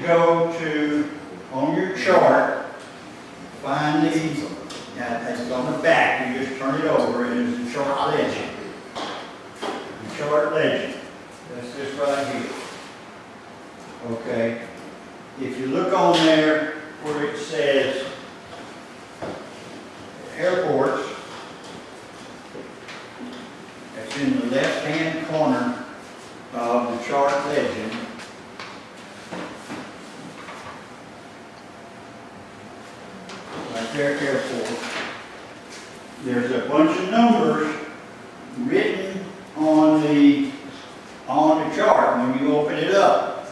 go to, on your chart, find these, it's on the back, you just turn it over and it's a chart legend. The chart legend. That's this right here. Okay. If you look on there where it says airports, that's in the left-hand corner of the chart legend. Right there, airport. There's a bunch of numbers written on the chart when you open it up.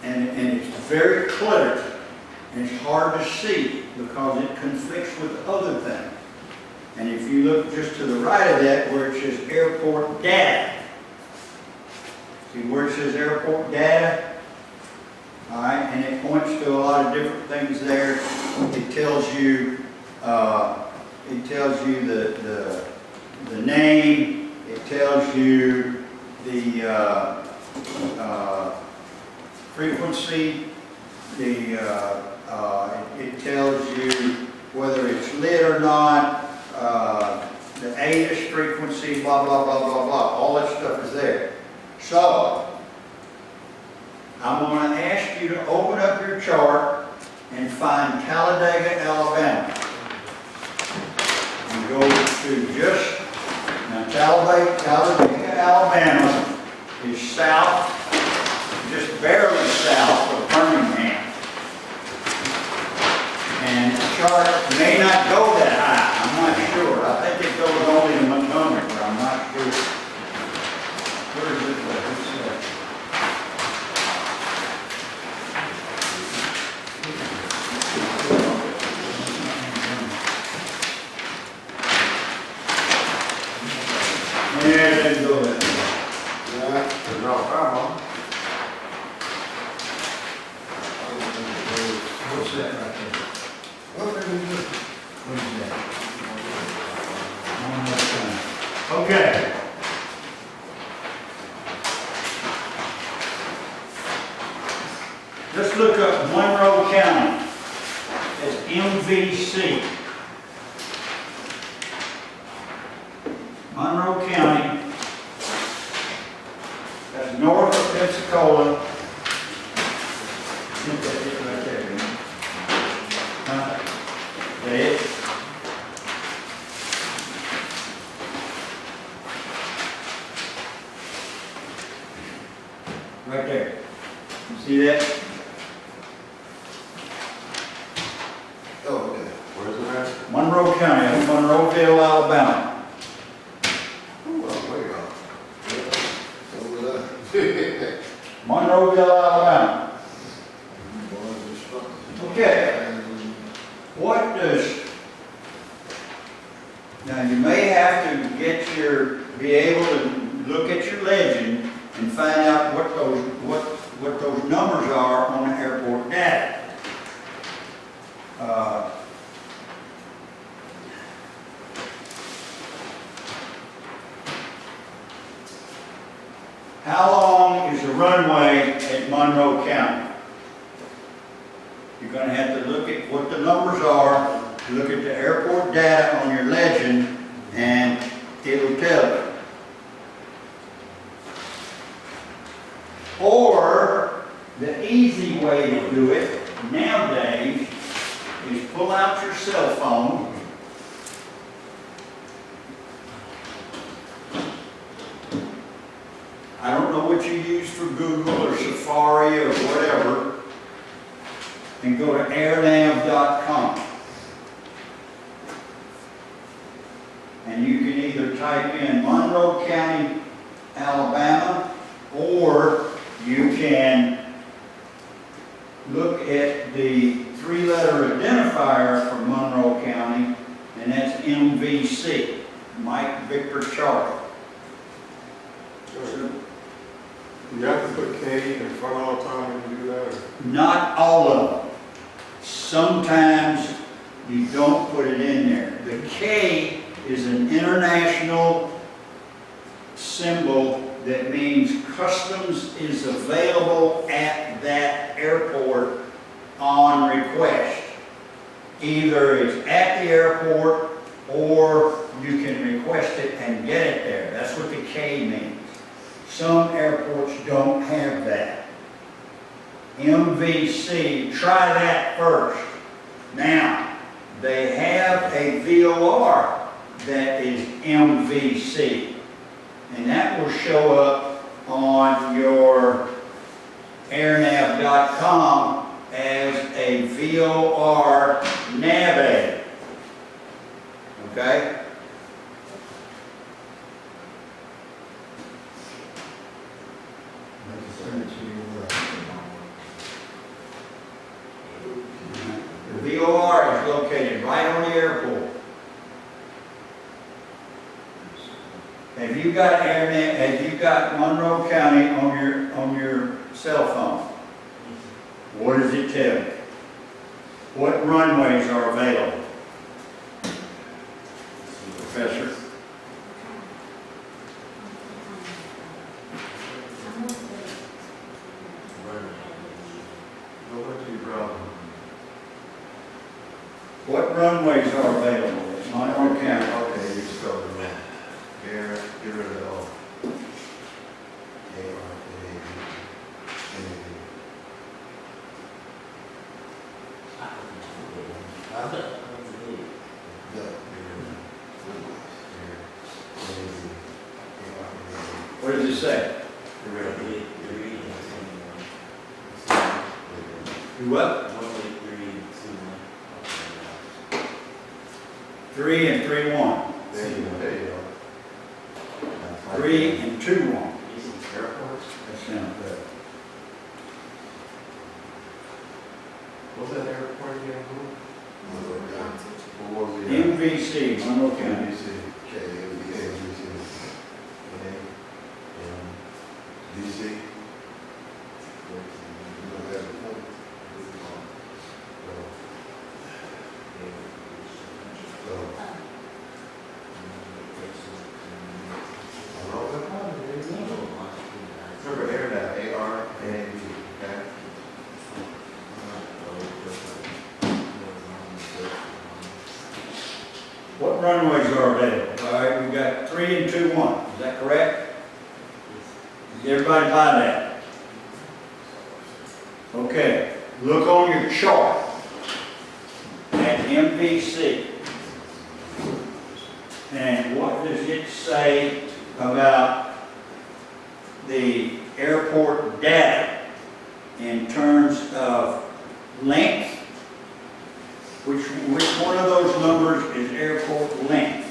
And it's very cluttered. And it's hard to see because it conflicts with other things. And if you look just to the right of that where it says airport data, see where it says airport data? All right, and it points to a lot of different things there. It tells you the name. It tells you the frequency. It tells you whether it's lit or not. The ATIS frequency, blah blah blah blah blah. All that stuff is there. So I'm going to ask you to open up your chart and find Talladega, Alabama. You go to just, now Talladega, Alabama is south, just barely south of Birmingham. And the chart may not go that high, I'm not sure. I think it goes only to Montgomery, but I'm not sure. Where is it? Yeah, it didn't go that way. Yeah, there's no problem. What's that right there? What is that? One more time. Okay. Let's look up Monroe County. It's MVC. Monroe County. That's north of Pensacola. I think that's it right there. That it? Right there. You see that? Oh, okay. Where's it at? Monroe County, in Monroeville, Alabama. Oh, well, way off. Yeah, over there. Monroeville, Alabama. Okay. What does, now you may have to be able to look at your legend and find out what those numbers are on the airport data. How long is the runway at Monroe County? You're going to have to look at what the numbers are, look at the airport data on your legend, and it'll tell you. Or, the easy way to do it nowadays is pull out your cell phone, I don't know what you use for Google or Safari or whatever, and go to airnav.com. And you can either type in Monroe County, Alabama, or you can look at the three-letter identifier for Monroe County, and that's MVC, Mike Victor Charlie. So, You have to put K in front all the time when you do that? Or? not all of them. Sometimes you don't put it in there. The K is an international symbol that means customs is available at that airport on request. Either it's at the airport or you can request it and get it there. That's what the K means. Some airports don't have that. MVC, try that first. Now, they have a VOR that is MVC, and that will show up on your airnav.com as a VOR nav aid. Okay? The VOR is located right on the airport. Have you got AirNet? Have you got Monroe County on your cell phone? What does it tell you? What runways are available? Professor? What runways are available in Monroe County? Okay, you spelled it wrong. Air, get rid of it all. What does it say? Do what? 3 and 3-1. There you go. 3 and 2-1. Airports? That sounds good. What's that airport again? What was the? MVC, Monroe County. DC. Remember AirNav, ARNAV, okay? What runways are available? All right, we got 3 and 2-1. Is that correct? Does everybody buy that? Okay. Look on your chart at MVC. And what does it say about the airport data in terms of length? Which one of those numbers is airport length?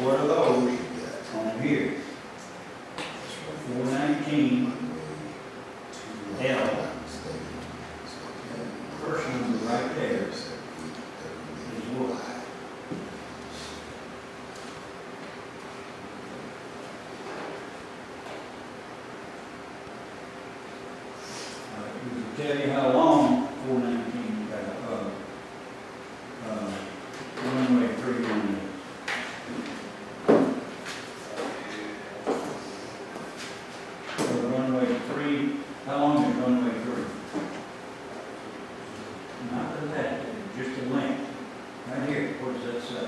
What are those on here? 419 L. First number right there is what? It will tell you how long 419 runway 31 is. Runway 3, how long is runway 3? Not for that, just the length. Right here, what does that say?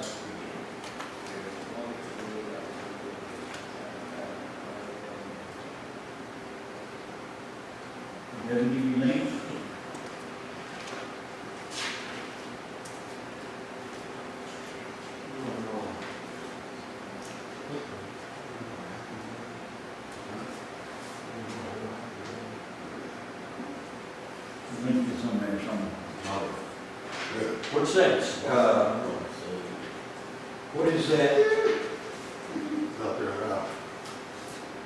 It doesn't give you length. Length is on there somewhere. What's that? What is that? Not there now.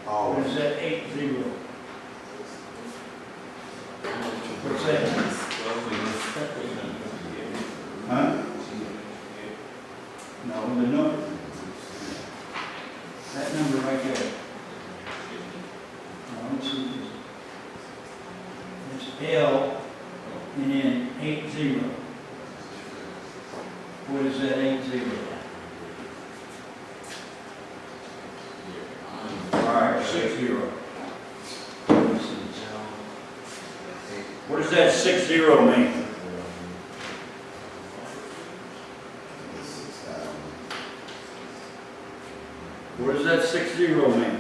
What is that 80? L, and then 80. What is that 80? All right, 60. What does that 60 mean? What does that 60 mean?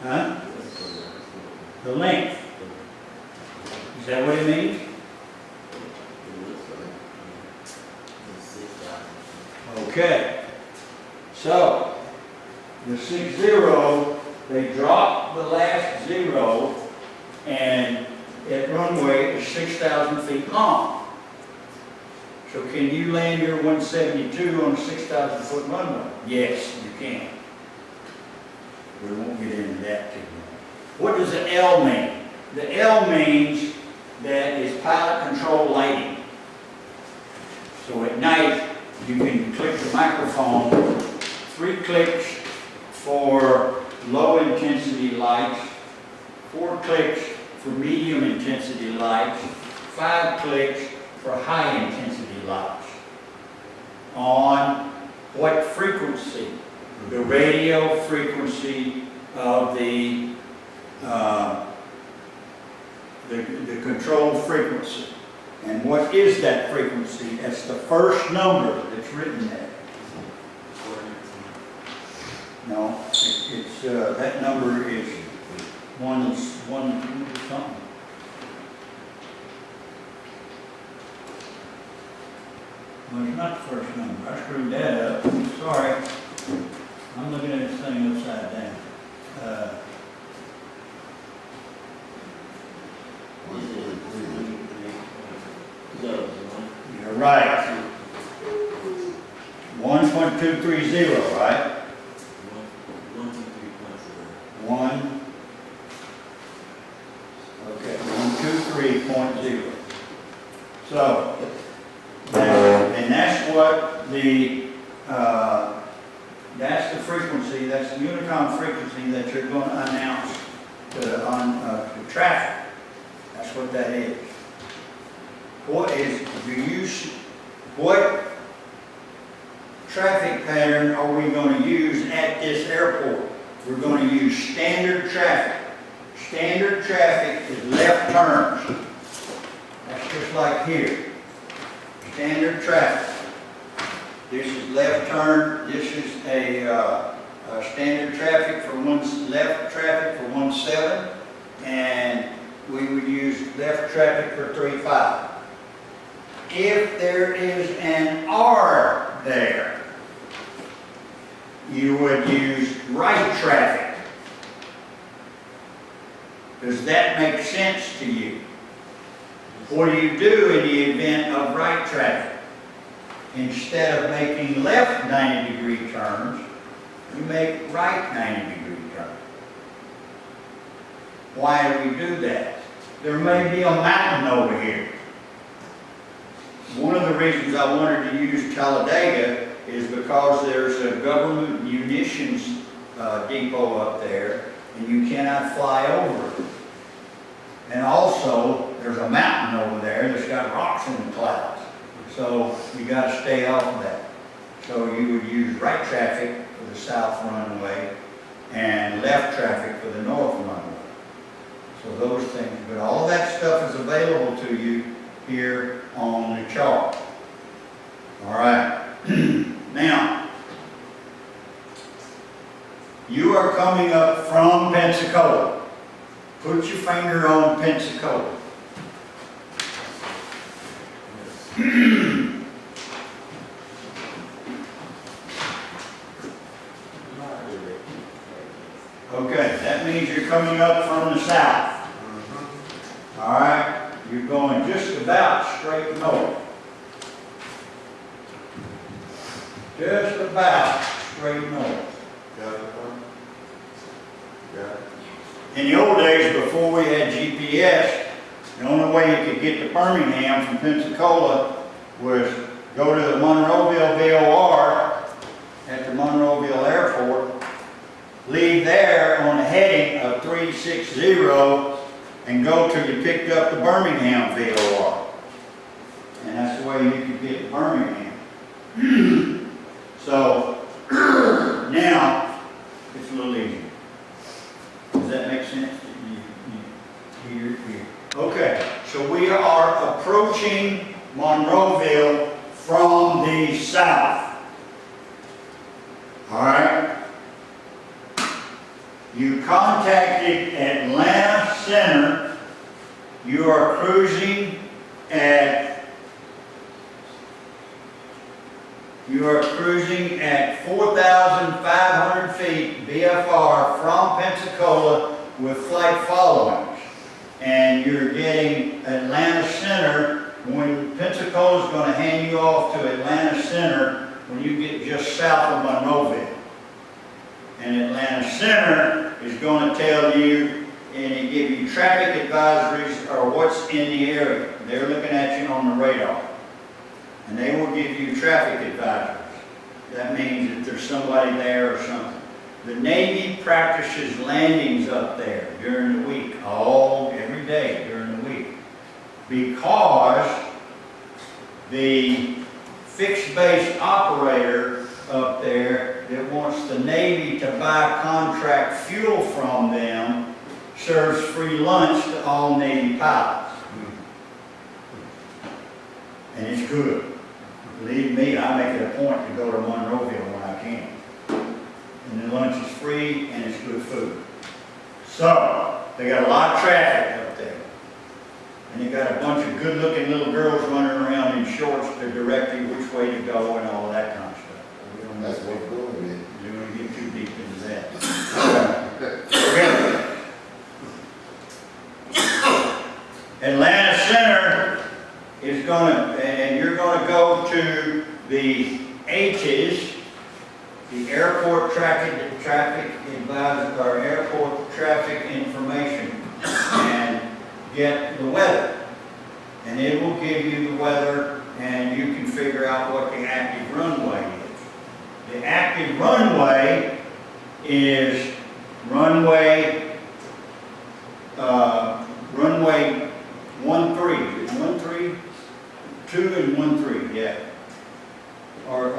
Huh? The length. Is that what it means? Okay. So, the 60, they drop the last 0, and that runway is 6,000 feet long. So can you land your 172 on a 6,000 foot runway? Yes, you can. We won't get into that too much. What does the L mean? The L means that is pilot control lighting. So at night, you can click the microphone, 3 clicks for low intensity lights, 4 clicks for medium intensity lights, 5 clicks for high intensity lights. On what frequency? The radio frequency of the control frequency. And what is that frequency? That's the first number that's written there. No, it's that number is one something. Well, it's not the first number. I screwed that up. Sorry. I'm looking at this thing upside down. You're right. 1.230, right? 1. Okay, 123.0. So, and that's what that's the frequency, that's the Unicom frequency that you're going to announce on traffic. That's what that is. What traffic pattern are we going to use at this airport? We're going to use standard traffic. Standard traffic is left turns. That's just like here. Standard traffic. This is left turn. This is a standard traffic for left traffic for 17, and we would use left traffic for 35. If there is an R there, you would use right traffic. Does that make sense to you? What do you do in the event of right traffic? Instead of making left 90-degree turns, you make right 90-degree turns. Why do we do that? There may be a mountain over here. One of the reasons I wanted to use Talladega is because there's a government munitions depot up there, and you cannot fly over it. And also, there's a mountain over there that's got rocks in the clouds. So you got to stay off of that. So you would use right traffic for the south runway and left traffic for the north runway. So those things, but all that stuff is available to you here on the chart. All right. Now, you are coming up from Pensacola. Put your finger on Pensacola. Okay, that means you're coming up from the south. All right, you're going just about straight north. Just about straight north. Got it? Got it? In the old days, before we had GPS, the only way you could get to Birmingham from Pensacola was go to the Monroeville VOR at the Monroeville Airport, leave there on the heading of 360 and go till you picked up the Birmingham VOR. And that's the way you can get to Birmingham. So now it's a little easier. Does that make sense? Okay, so we are approaching Monroeville from the south. All right. You contacted Atlanta Center. You are cruising at 4,500 feet VFR from Pensacola with flight followings. And you're getting Atlanta Center when Pensacola is going to hand you off to Atlanta Center when you get just south of Monroeville. And Atlanta Center is going to tell you and give you traffic advisories or what's in the area. They're looking at you on the radar. And they will give you traffic advisories. That means that there's somebody there or something. The Navy practices landings up there during the week, every day during the week, because the fixed base operator up there that wants the Navy to buy contract fuel from them serves free lunch to all Navy pilots. And it's good. Believe me, I make it a point to go to Monroeville when I can. And the lunch is free and it's good food. So, they got a lot of traffic up there. And you got a bunch of good looking little girls running around in shorts to direct you which way to go and all that kind of stuff. We don't That's what we're going with. we don't get too deep into that. Atlanta Center is and you're going to go to the ATIS, the Airport Traffic Advisor, or Airport Traffic Information, and get the weather. And it will give you the weather, and you can figure out what the active runway is. The active runway is runway 13. Is it 13? 2 and 13, yeah. Or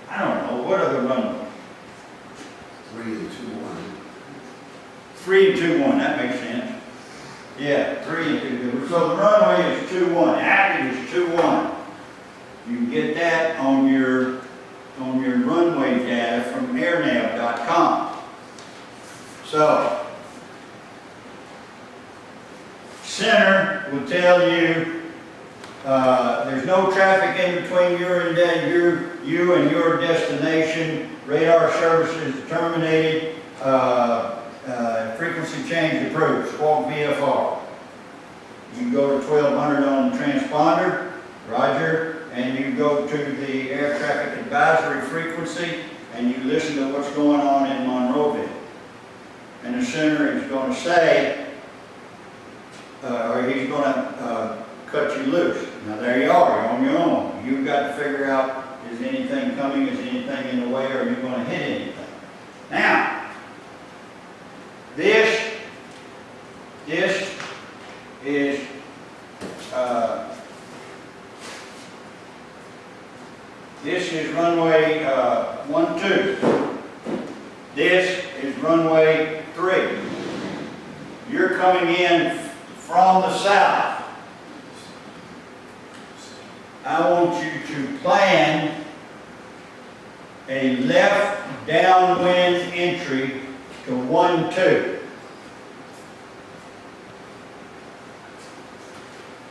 I don't know, what are the runways? 3 and 2, 1. 3 and 2, 1, that makes sense. Yeah, 3 and 2, 2. So the runway is 2, 1. Active is 2, 1. You can get that on your runway data from airnav.com. So, Center will tell you there's no traffic in between you and your destination. Radar services terminated. Frequency change approved. Squawk VFR. You can go to 1200 on the transponder. Roger. And you go to the air traffic advisory frequency and you listen to what's going on in Monroeville. And the center is going to say, or he's going to cut you loose. Now there you are, you're on your own. You've got to figure out, is anything coming, is anything in the way, or are you going to hit anything? Now, this is runway 12. This is runway 3. You're coming in from the south. I want you to plan a left downwind entry to 12.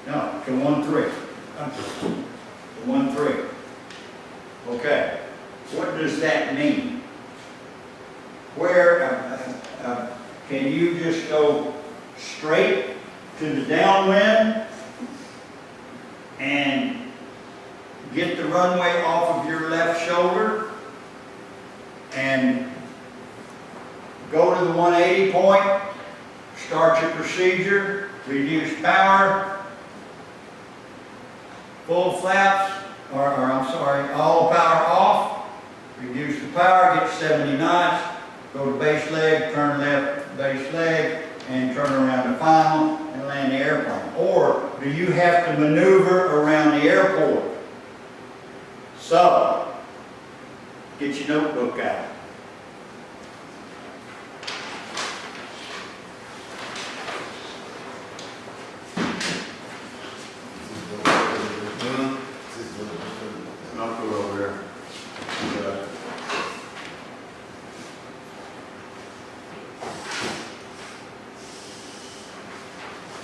No, to 13. To 13. Okay. What does that mean? Where can you just go straight to the downwind and get the runway off of your left shoulder and go to the 180 point, start your procedure, reduce power, full flaps, or I'm sorry, all power off, reduce the power, get 70 knots, go to base leg, turn left base leg, and turn around the final and land the airplane? Or do you have to maneuver around the airport? So, get your notebook out. Not good over there. Yeah.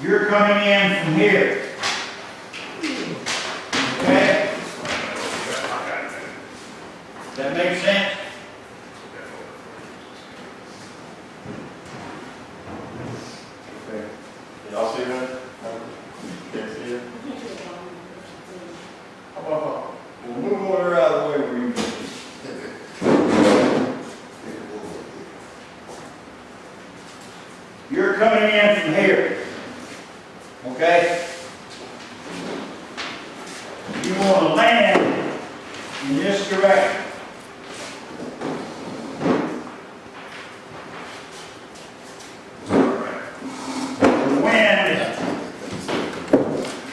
You're coming in from here. Okay? Does that make sense? Okay. Y'all see that? Can't see it? How about Well, move order out of the way where you can. You're coming in from here. Okay? You want to land in this direction.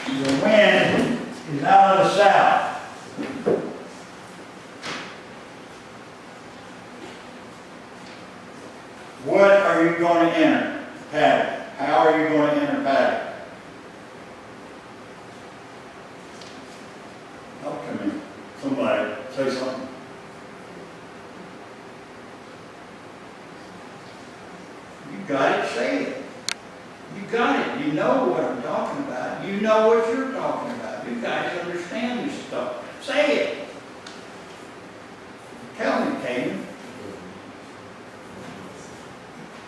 The wind is out of the south. What are you going to enter? Pattern. How are you going to enter pattern? Talk to me. Somebody, say something. You got it, say it. You got it. You know what I'm talking about. You know what you're talking about. You guys understand this stuff. Say it. Tell me, Caden.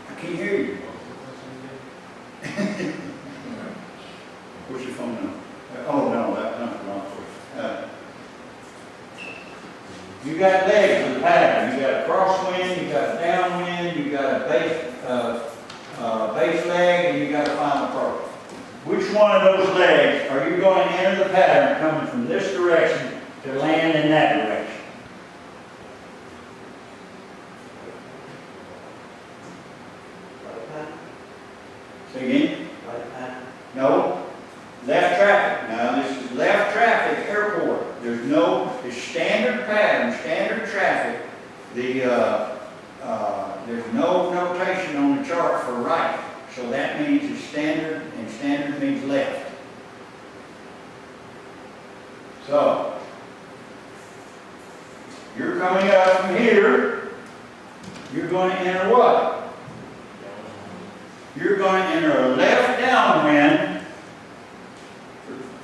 I can't hear you. What's your phone number? Oh, no, that's not the wrong one. You got legs with a pattern. You got a crosswind, you got a downwind, you got a base leg, and you got a final approach. Which one of those legs are you going to enter the pattern coming from this direction to land in that direction? Say again? No. Left traffic. Now this is left traffic airport. There's standard pattern, standard traffic. There's no notation on the chart for right. So that means it's standard, and standard means left. So, you're coming up from here. You're going to enter what? You're going to enter a left downwind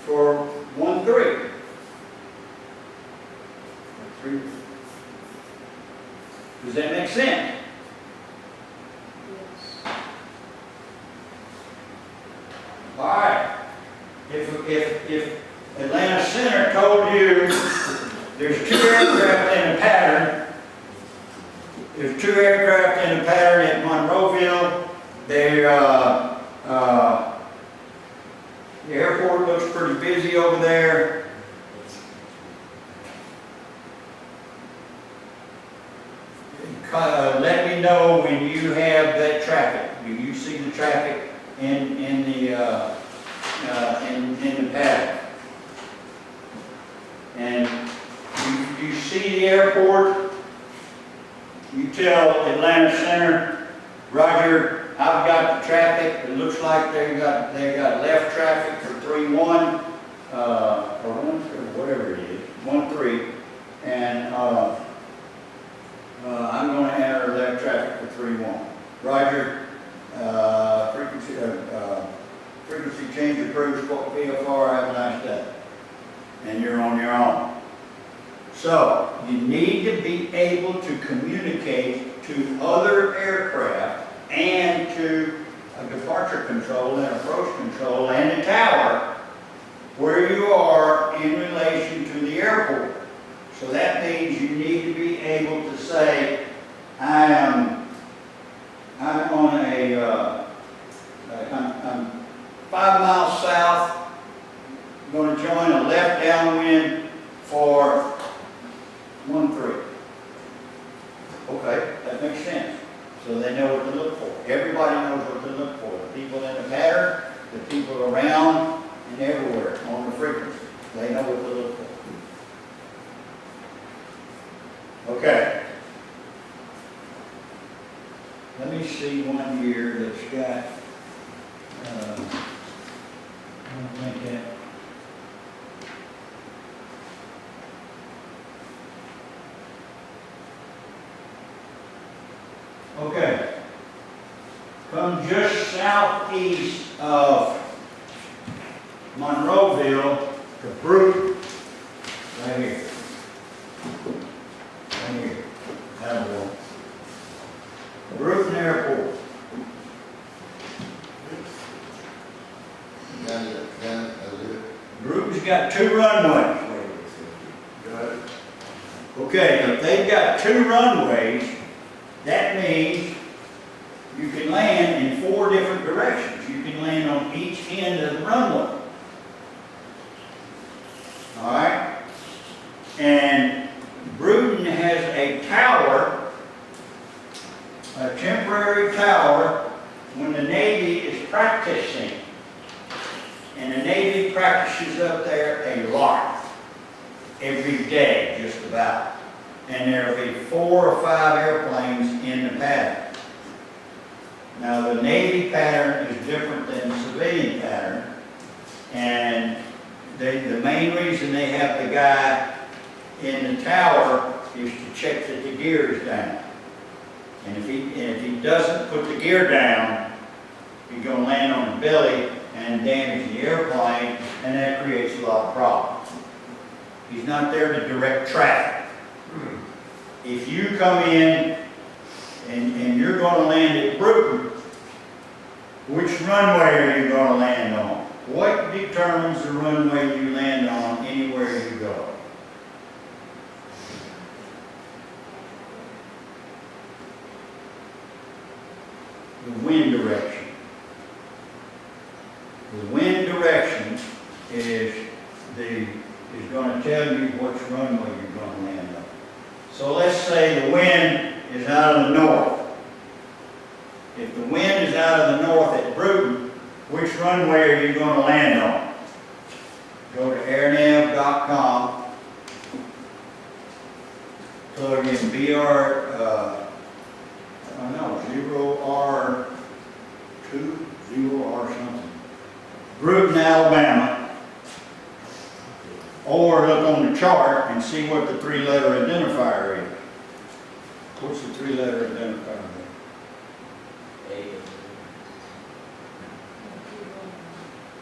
for 1-3. 3. Does that make sense? All right. If Atlanta Center told you there's 2 aircraft in a pattern, there's 2 aircraft in a pattern at Monroeville, the airport looks pretty busy over there. Let me know when you have that traffic. Do you see the traffic in the pattern? And you see the airport, you tell Atlanta Center, Roger, I've got the traffic. It looks like they got left traffic for 3-1, or 1, whatever it is, 1-3, and I'm going to enter left traffic for 3-1. Roger, frequency change approved, VFR, have a nice day. And you're on your own. So, you need to be able to communicate to other aircraft and to a departure control and approach control and a tower where you are in relation to the airport. So that means you need to be able to say, I'm on I'm 5 miles south You're gonna join a left downwind for 1-3. Okay, that makes sense. So they know what to look for. Everybody knows what to look for. The people in the pattern, the people around, and everywhere on the frequency. They know what to look for. Okay. Let me see one here that's got, I don't think that. Okay. Come just southeast of Monroeville to Brute, right here. Right here. That one. Brute Airport. Brute's got 2 runways. Got it? Okay, if they've got 2 runways, that means you can land in 4 different directions. You can land on each end of the runway. All right? And Bruton has a tower, a temporary tower, when the Navy is practicing. And the Navy practices up there a lot, every day, just about. And there will be 4 or 5 airplanes in the pattern. Now, the Navy pattern is different than the civilian pattern. And the main reason they have the guy in the tower is to check that the gear is down. And if he doesn't put the gear down, he's going to land on his belly and damage the airplane, and that creates a lot of problems. He's not there to direct traffic. If you come in and you're going to land at Bruton, which runway are you going to land on? What determines the runway you land on anywhere you go? The wind direction. The wind direction is going to tell you which runway you're going to land on. So let's say the wind is out of the north. If the wind is out of the north at Bruton, which runway are you going to land on? Go to airnav.com, plug in I don't know, 0R2, 0R something. Bruton, Alabama, or look on the chart and see what the 3-letter identifier is. What's the 3-letter identifier?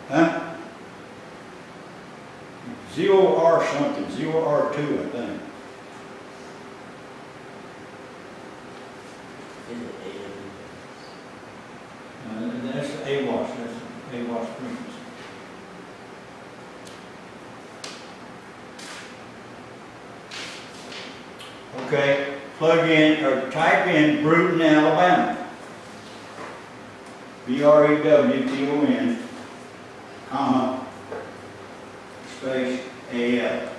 Huh? 0R something, 0R2, I think. That's the AWAS, that's the AWAS frequency. Okay, plug in or type in Bruton, Alabama. BREWTON, comma, space AL.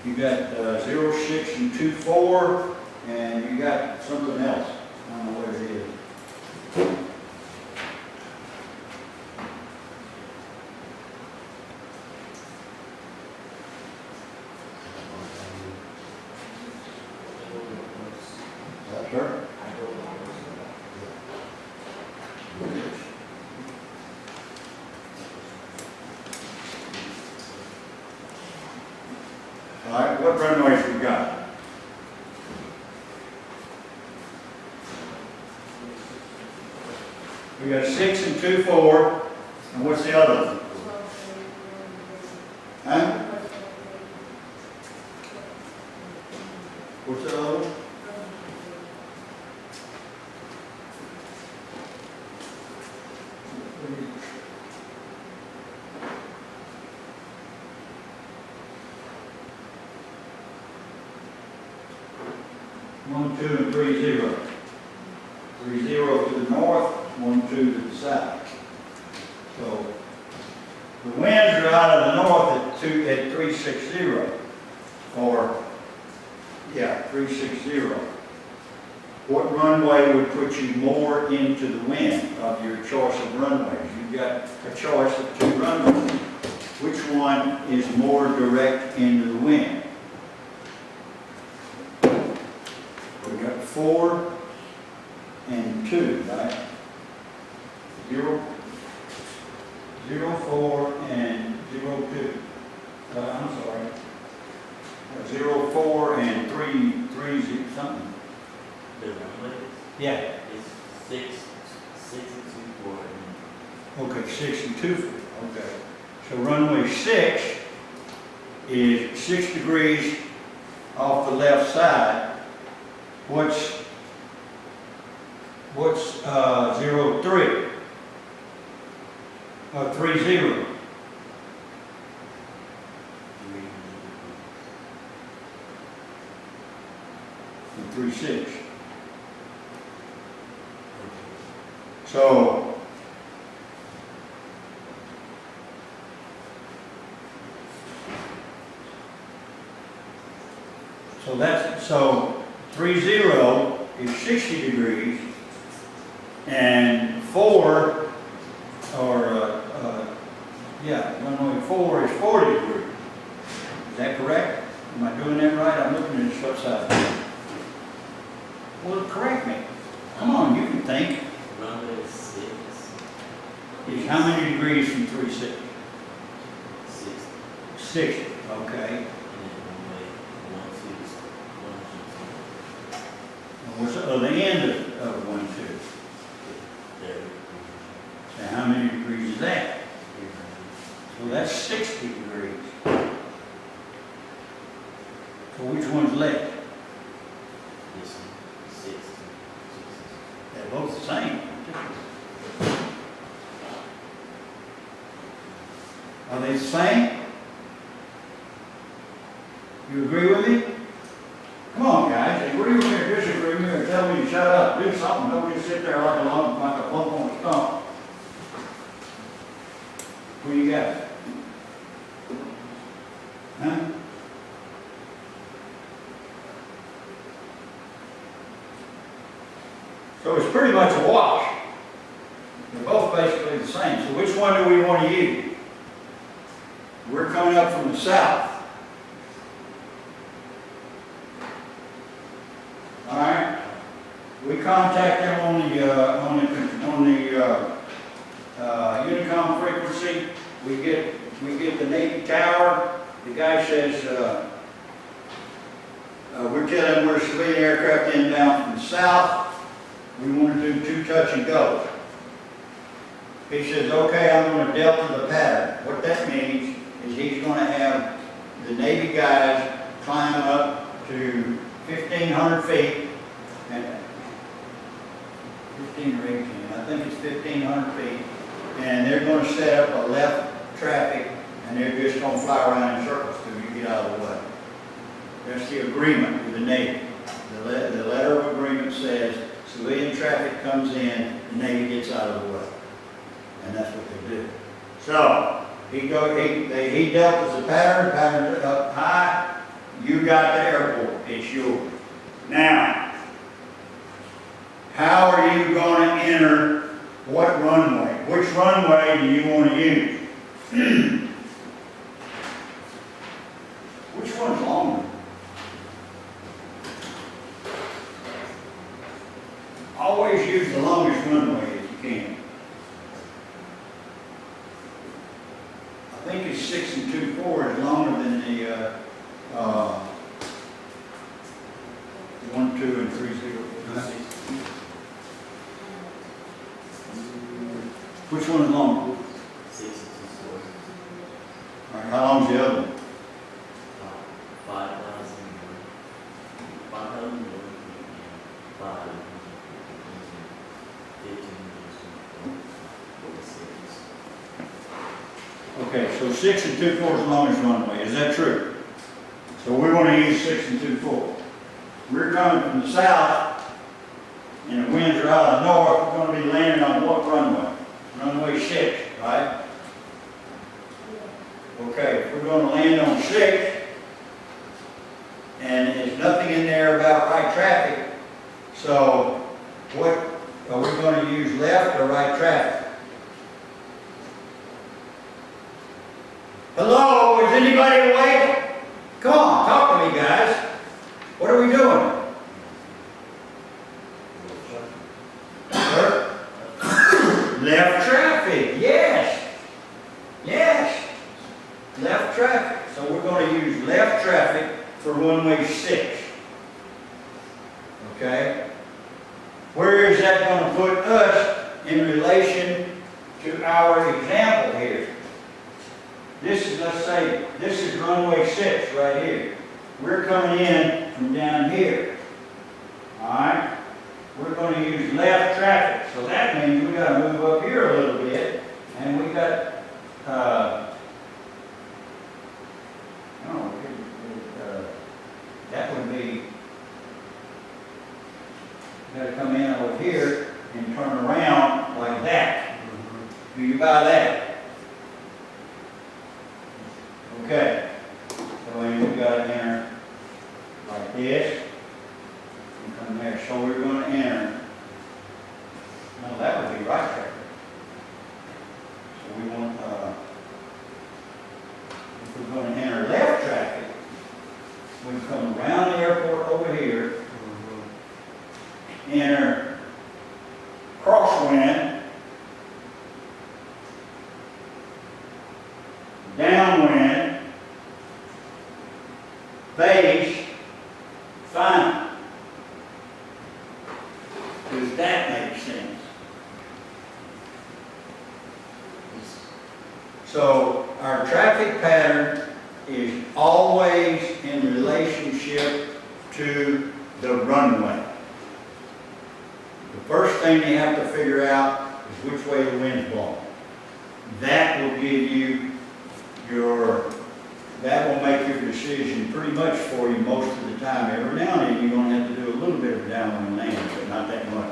You got 06 and 24, and you got something else. I don't know what it is. Sure. All right, what runways we got? We got 6 and 24, and what's the other one? Huh? What's the other one? One, 2, and 3, 0. 3, 0 to the north, 1, 2 to the south. So the winds are out of the north at 360, or, yeah, 360. What runway would put you more into the wind of your choice of runways? You've got a choice of 2 runways. Which one is more direct into the wind? We got 4 and 2, right? 0, 0, 4, and 0, 2. I'm sorry. 0, 4, and 3, something. The runway Yeah. is 6 and 2 4. Okay, 6 and 2. Okay. So runway 6 is 6 degrees off the left side. What's 0, 3? 3, 0. And 3, 6. So so 30 is 60 degrees, and 4, runway 4 is 40 degrees. Is that correct? Am I doing that right? I'm looking at this upside down. Well, correct me. Come on, you can think. Runway 6 Is how many degrees from 360? 60. 60, okay. And then runway 1 2 is 1 And what's the other end of 1, 2? 2. There. So how many degrees is that? So that's 60 degrees. So which one's left? This one 6. They're both the same. Are they the same? You agree with me? Come on, guys. Agree with me or disagree with me or tell me to shut up. Do something. Don't just sit there like a lump on a stump. What do you got? Huh? So it's pretty much a wash. They're both basically the same. So which one do we want to use? We're coming up from the south. All right. We contact them on the Unicom frequency. We get the Navy tower. The guy says we're telling we're civilian aircraft inbound from the south. We want to do 2 touch and go. He says, okay, I'm going to delta the pattern. What that means is he's going to have the Navy guys climb up to 1,500 feet, and 15 or 18, I think it's 1,500 feet, and they're going to set up a left traffic, and they're just going to fly around in circles till you get out of the way. That's the agreement with the Navy. The letter of agreement says civilian traffic comes in, the Navy gets out of the way. And that's what they do. So, he deltas the pattern up high, you got the airport, it's yours. Now, how are you going to enter what runway? Which runway do you want to use? Which one's longer? Always use the longest runway if you can. I think it's 6 and 2 4 is longer than the 1 2 and 3 0. Which one is longer? 6 and 2 4. All right, how long's the other one? 5,000. 5,000. 5. 15. Okay, so 6 and 2 4 is the longest runway. Is that true? So we want to use 6 and 2 4. We're coming from the south, and the winds are out of the north. We're going to be landing on what runway? Runway 6. 6, right? Okay, if we're gonna land on 6, and there's nothing in there about right traffic, so what, are we gonna use left or right traffic? Hello, is anybody awake? Come on, talk to me, guys. What are we doing? Sir? Left traffic, yes. Yes. Left traffic. So we're going to use left traffic for runway 6. Okay? Where is that going to put us in relation to our example here? This is, let's say, this is runway 6 right here. We're coming in from down here. Alright? We're going to use left traffic. So that means we got to move up here a little bit. And we got, that would be, got to come in over here and turn around like that. Do you buy that? Okay. So then we've got to enter like this. And come there. So we're going to enter. No, that would be right traffic. So we want, if we're going to enter left traffic, we come around the airport over here, enter crosswind, downwind, base, final. Does that make sense? So our traffic pattern is always in relationship to the runway. The first thing you have to figure out is which way the wind's blowing. That will give you that will make your decision pretty much for you most of the time. Every now and then you're going to have to do a little bit of downwind landing, but not that much.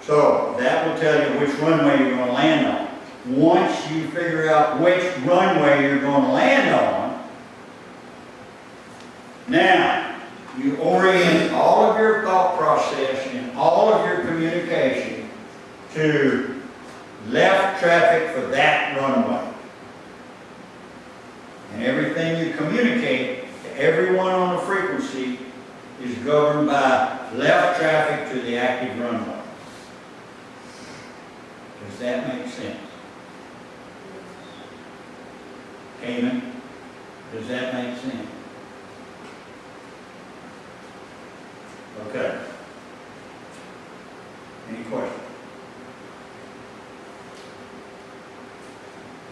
So that will tell you which runway you're going to land on. Once you figure out which runway you're going to land on, now you orient all of your thought process and all of your communication to left traffic for that runway. And everything you communicate to everyone on the frequency is governed by left traffic to the active runway. Does that make sense? Cayman, does that make sense? Okay. Any questions?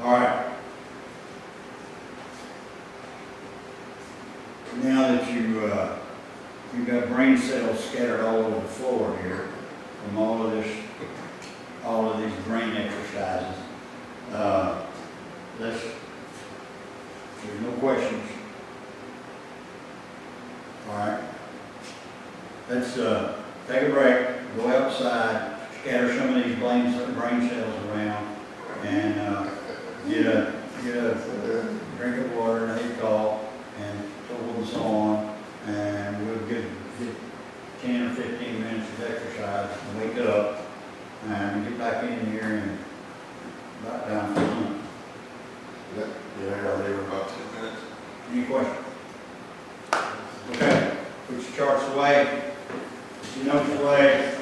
All right. Now that you've got brain cells scattered all over the floor here from all of these brain exercises, there's no questions. All right. Let's take a break, go outside, scatter some of these brain cells around, and get a drink of water and a call, and so and so on, and we'll get 10 or 15 minutes of exercise and wake up and get back in here and back down for lunch. Yeah, I'll leave in about 10 minutes. Any questions? Okay, put your charts away, put your notes away,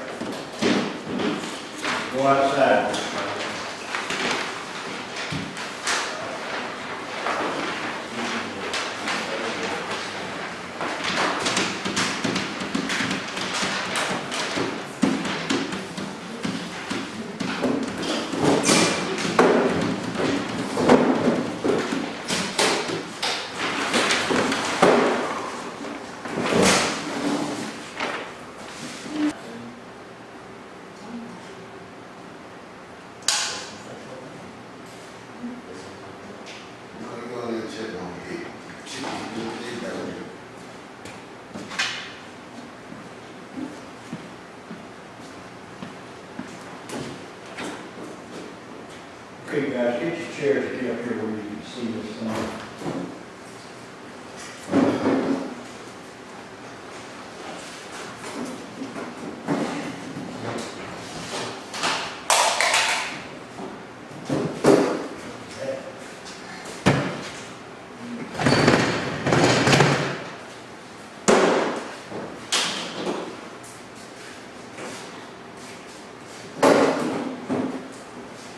go outside. Okay, guys, get your chairs to get up here where you can see this thing.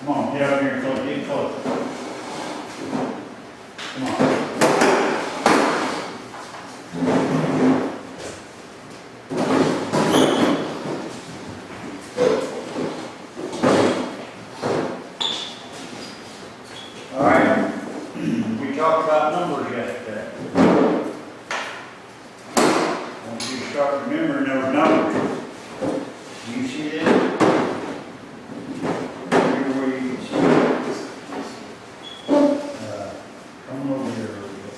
Come on, get up here and close, get close. Come on. All right, we talked about numbers yesterday. I want you to start remembering those numbers. Do you see this? Where you can see it. Come over here a little bit.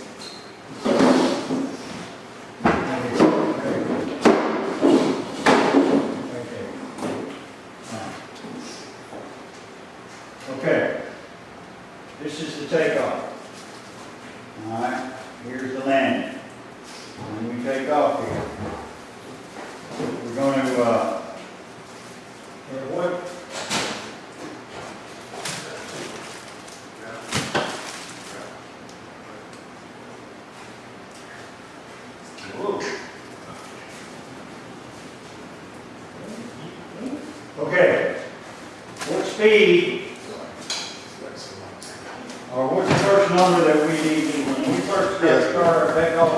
Okay. This is the takeoff. All right, here's the landing. When we take off here, we're going to, what? Whoa. Okay, what speed? Or what's the first number that we need to, when we first start our takeoff?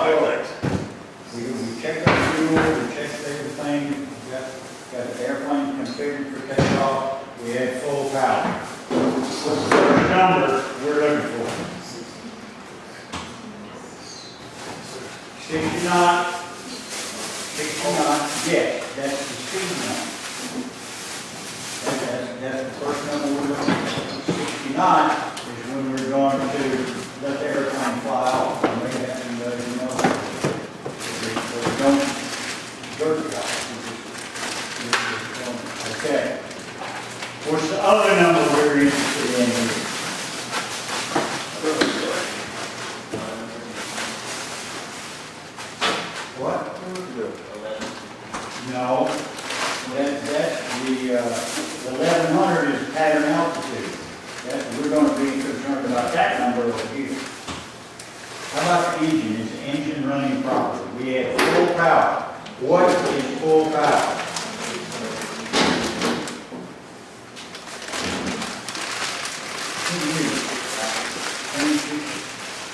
We check our fuel, we check everything, we got the airplane configured for takeoff, we had full power. What's the first number we're looking for? 69. 69, yes, that's the speed number. That's the first number we're looking for. 69 is when we're going to let the airplane fly off. And we have to let you know. We don't dirt it off. Okay. What's the other number we're interested in here? What? 11. No, that's the 1100 is pattern altitude. We're going to be concerned about that number over here. How about the engine? Is the engine running properly? We have full power. What is full power?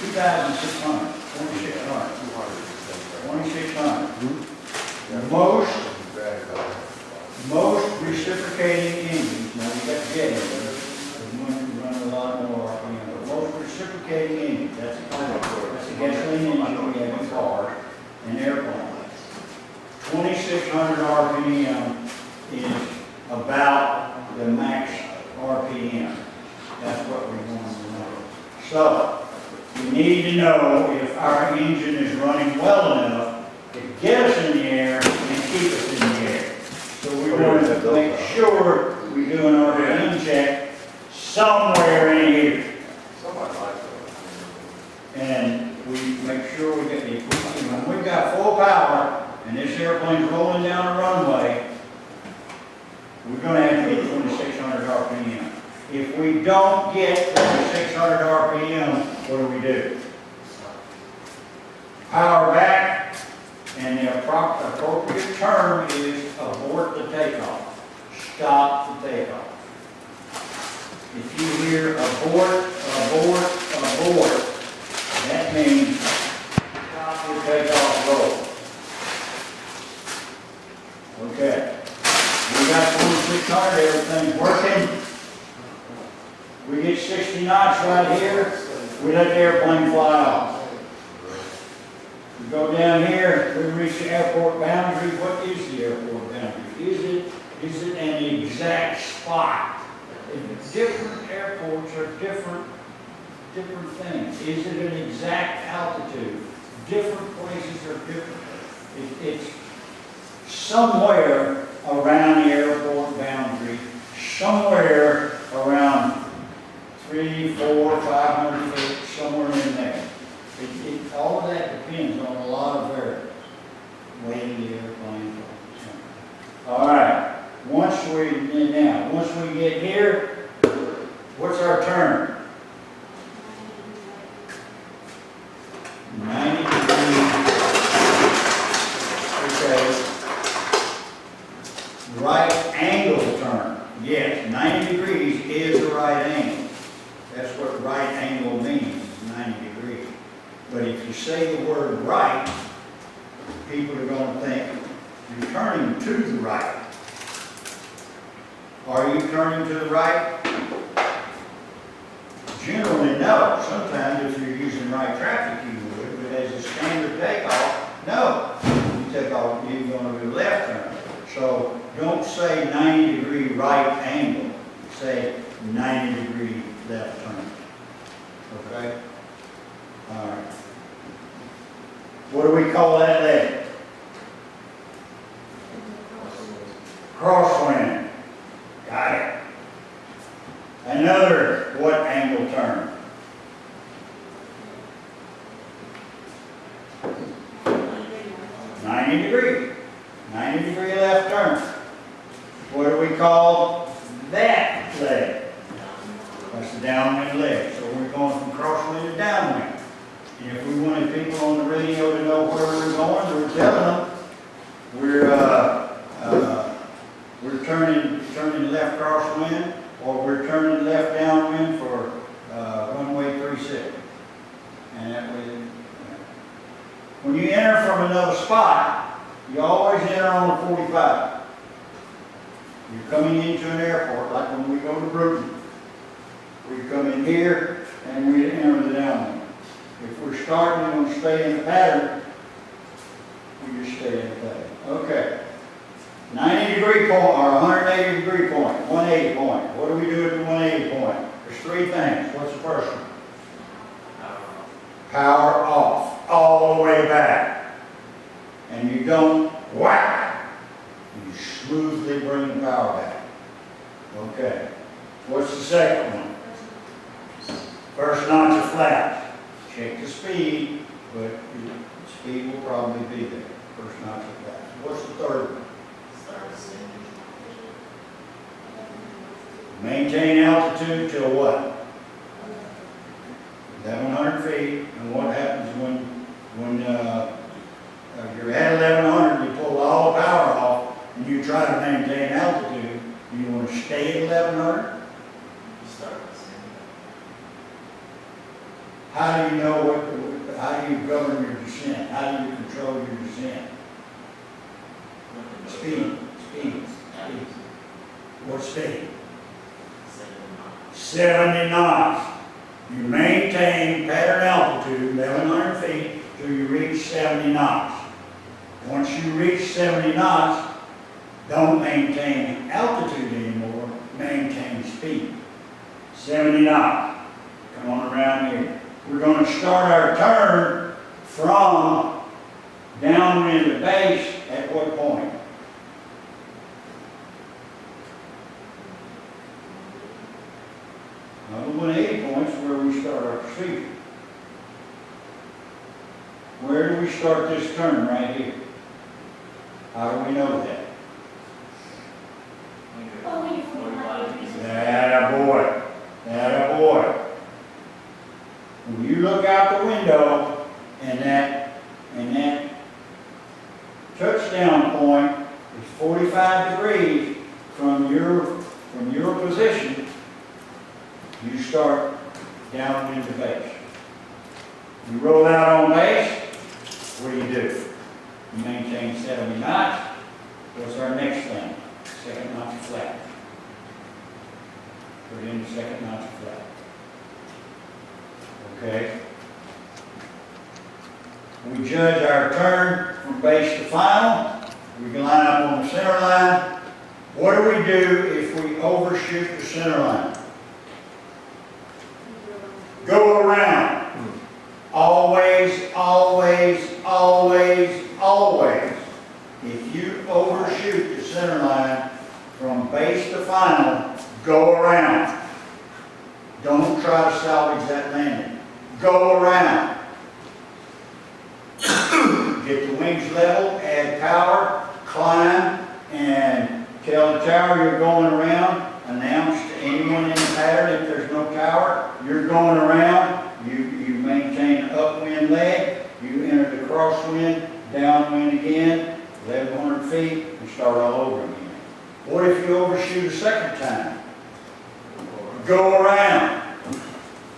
$2,600, 2,600. Most reciprocating engines, now you got jet engines, run a lot more RPM, but most reciprocating engines, that's a gasoline engine we have in cars and airplanes. 2,600 RPM is about the max RPM. That's what we want to know. So, we need to know if our engine is running well enough to get us in the air and keep us in the air. So we want to make sure we're doing our RPM check somewhere in here. And we make sure we get when we've got full power and this airplane's rolling down the runway, we're going to have to get 2,600 RPM. If we don't get 2,600 RPM, what do? Power back, and the appropriate term is abort the takeoff. Stop the takeoff. If you hear abort, abort, abort, that means stop your takeoff roll. Okay. We got 2,600, everything's working. We get 60 knots right here, we let the airplane fly off. We go down here, we reach the airport boundary. What is the airport boundary? Is it an exact spot? Different airports are different things. Is it an exact altitude? Different places are different. It's somewhere around the airport boundary, somewhere around 3, 4, 500 feet, somewhere in there. All of that depends on a lot of variables. Weight of the airplane. All right, once we get here, what's our turn? 90 degrees. Okay. Right angle turn. Yes, 90 degrees is a right angle. That's what right angle means, 90 degrees. But if you say the word right, people are going to think you're turning to the right. Are you turning to the right? Generally, no. Sometimes if you're using right traffic, you would, but as a standard takeoff, no. You take off, you're going to do left turn. So don't say 90 degree right angle. Say 90 degree left turn. Okay? All right. What do we call that leg? Crosswind. Got it. Another what angle turn? Ninety degree left turn. What do we call that leg? That's the downwind leg. So we're going from crosswind to downwind. And if we wanted people on the radio to know where we're going, we're telling them we're turning left crosswind, or we're turning left downwind for runway 36. And that way, when you enter from another spot, you always enter on the 45. You're coming into an airport, like when we go to Warrington. We come in here and we enter the downwind. If we're starting and we stay in the pattern, we just stay in the pattern. Okay. 90 degree point or 180 degree point, 180 point. What do we do at the 180 point? There's three things. What's the first one? Power off. All the way back. And you don't whack. You smoothly bring the power back. Okay. What's the second one? First notch of flaps. Check the speed, but the speed will probably be there. First notch of flaps. What's the third one? Maintain altitude till what? 1,100 feet. And what happens when you're at 1,100, you pull all the power off, and you try to maintain altitude? Do you want to stay at 1,100? How do you know how do you govern your descent? How do you control your descent? Speed. What speed? 70 knots. You maintain pattern altitude, 1,100 feet, till you reach 70 knots. Once you reach 70 knots, don't maintain altitude anymore, maintain speed. 70 knots. Come on around here. We're going to start our turn from downwind to base at what point? Now, the 180 points where we start our procedure. Where do we start this turn? Right here. How do we know that? That a boy. When you look out the window and that touchdown point is 45 degrees from your position, you start down into base. You roll out on base, what do? You maintain 70 knots. What's our next thing? Second notch of flat. Put in the second notch of flat. Okay. We judge our turn from base to final. We can line up on the center line. What do we do if we overshoot the center line? Go around. Always. If you overshoot the center line from base to final, go around. Don't try to salvage that landing. Go around. Get the wings level, add power, climb, and tell the tower you're going around. Announce to anyone in the pattern if there's no tower, you're going around. You maintain an upwind leg. You enter the crosswind, downwind again, 1,100 feet, and start all over again. What if you overshoot a second time? Go around.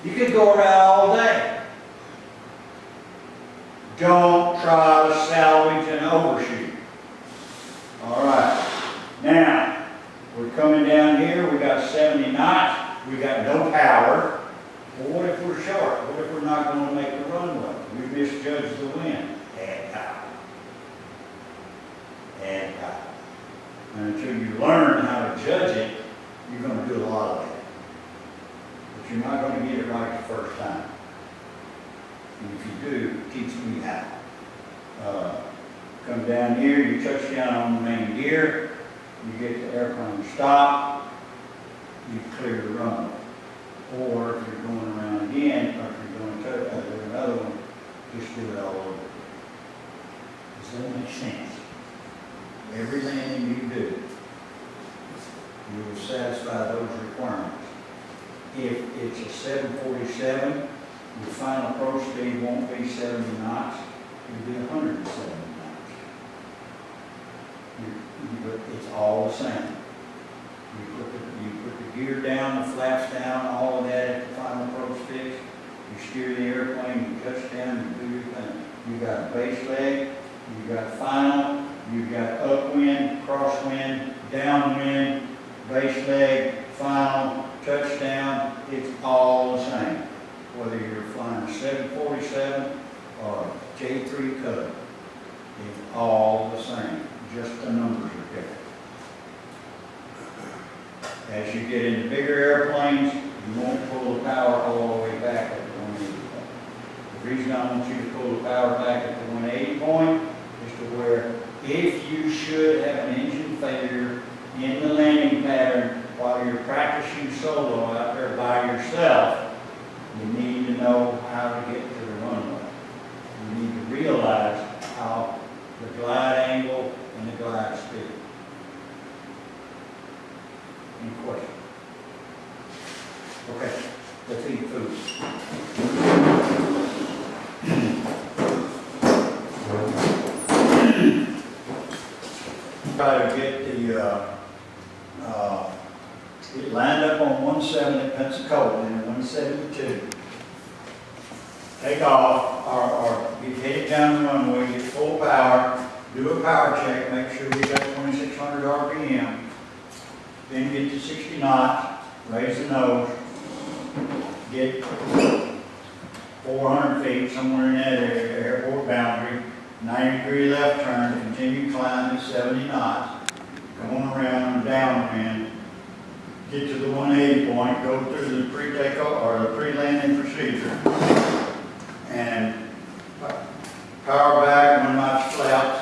You could go around all day. Don't try to salvage and overshoot. All right. Now, we're coming down here. We got 70 knots. We got no power. Well, what if we're short? What if we're not going to make the runway? We misjudged the wind. Add power. Add power. And until you learn how to judge it, you're going to do a lot of that. But you're not going to get it right the first time. And if you do, teach me how. Come down here, you touch down on the main gear, you get the airplane to stop, you clear the runway. Or if you're going around again, or if you're going to do another one, just do it all over. Does that make sense? Every landing you do, you will satisfy those requirements. If it's a 747, your final approach speed won't be 70 knots, it'll be 170 knots. But it's all the same. You put the gear down, the flaps down, all of that at the final approach fix. You steer the airplane, you touch down, you do your thing. You got a base leg, you got final, you got upwind, crosswind, downwind, base leg, final, touchdown. It's all the same. Whether you're flying a 747 or a J3 Cub, it's all the same. Just the numbers are different. As you get into bigger airplanes, you won't pull the power all the way back at the 180 point. The reason I want you to pull the power back at the 180 point is to where if you should have an engine failure in the landing pattern while you're practicing solo out there by yourself, you need to know how to get to the runway. You need to realize how the glide angle and the glide speed. Any questions? Okay, let's eat food. Try to get it lined up on 170 at Pensacola and 172. Take off or get headed down the runway, get full power, do a power check, make sure we got 2,600 RPM. Then get to 60 knots, raise the nose, get 400 feet, somewhere in that area, airport boundary, 90-degree left turn, continue climbing at 70 knots, going around downwind, get to the 180 point, go through the pre-takeoff or the pre-landing procedure, and power back 1 notch flaps.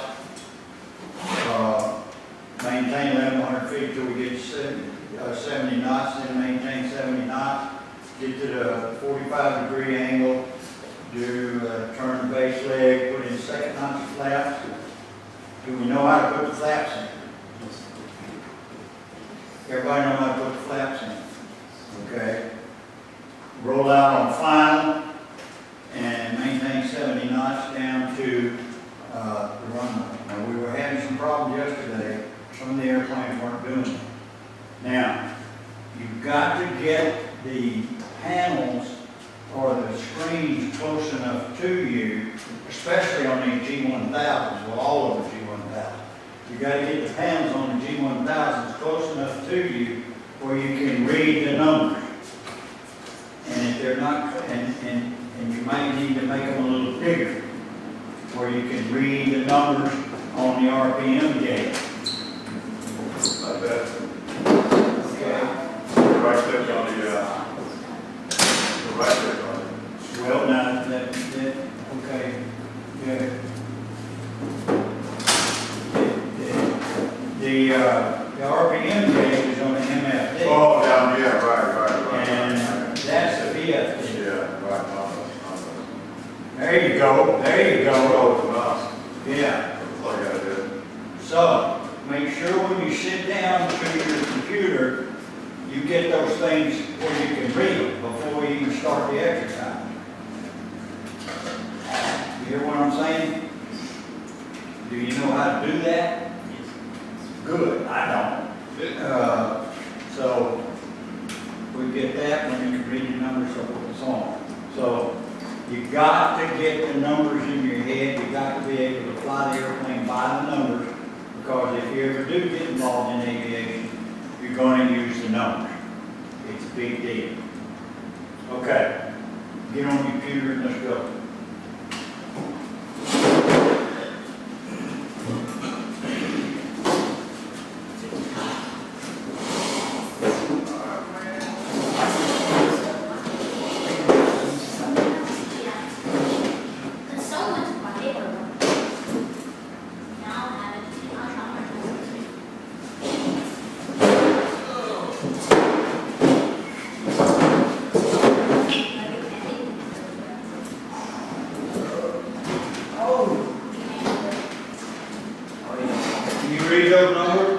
Maintain 1,100 feet till we get 70 knots, then maintain 70 knots, get to the 45-degree angle, do turn the base leg, put in second notch flaps. Do we know how to put the flaps in? Everybody know how to put the flaps in? Okay. Roll out on final and maintain 70 knots down to the runway. Now, we were having some problems yesterday. Some of the airplanes weren't doing it. Now, you've got to get the panels or the screens close enough to you, especially on these G1000s, well, all of the G1000s. You've got to get the panels on the G1000s close enough to you where you can read the numbers. And if they're not, and you might need to make them a little bigger where you can read the numbers on the RPM gauge. Like that. Okay. Right click on the right click on it. Well, now, okay, yeah. The RPM gauge is on the MFD. Oh, down, yeah, right. And that PFD. Yeah, right, not There you go, there you go. Oh, the mouse. Yeah. That's all I gotta do. So, make sure when you sit down to your computer, you get those things where you can read them before you even start the exercise. You hear what I'm saying? Do you know how to do that? Good, I don't. So, we get that when you can read the numbers of what's on. So, you got to get the numbers in your head. You got to be able to fly the airplane by the numbers, because if you ever do get involved in aviation, you're going to use the numbers. It's a big deal. Okay, get on your computer and let's go. Can you read those numbers?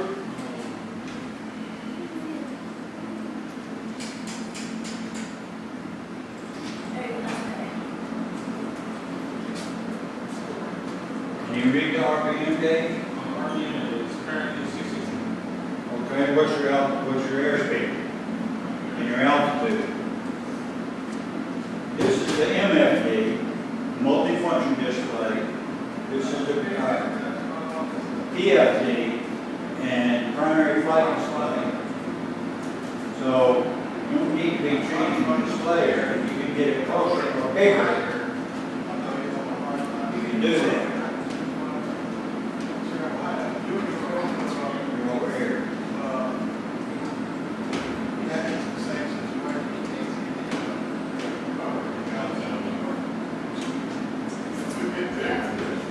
Can you read the RPM gauge? RPM is currently 60. Okay, what's your airspeed and your altitude? This is the MFD, multifunction display. This is the PFD and primary flight display. So you don't need to be changing the display area. You can get it closer or bigger. You can do that. You're over here.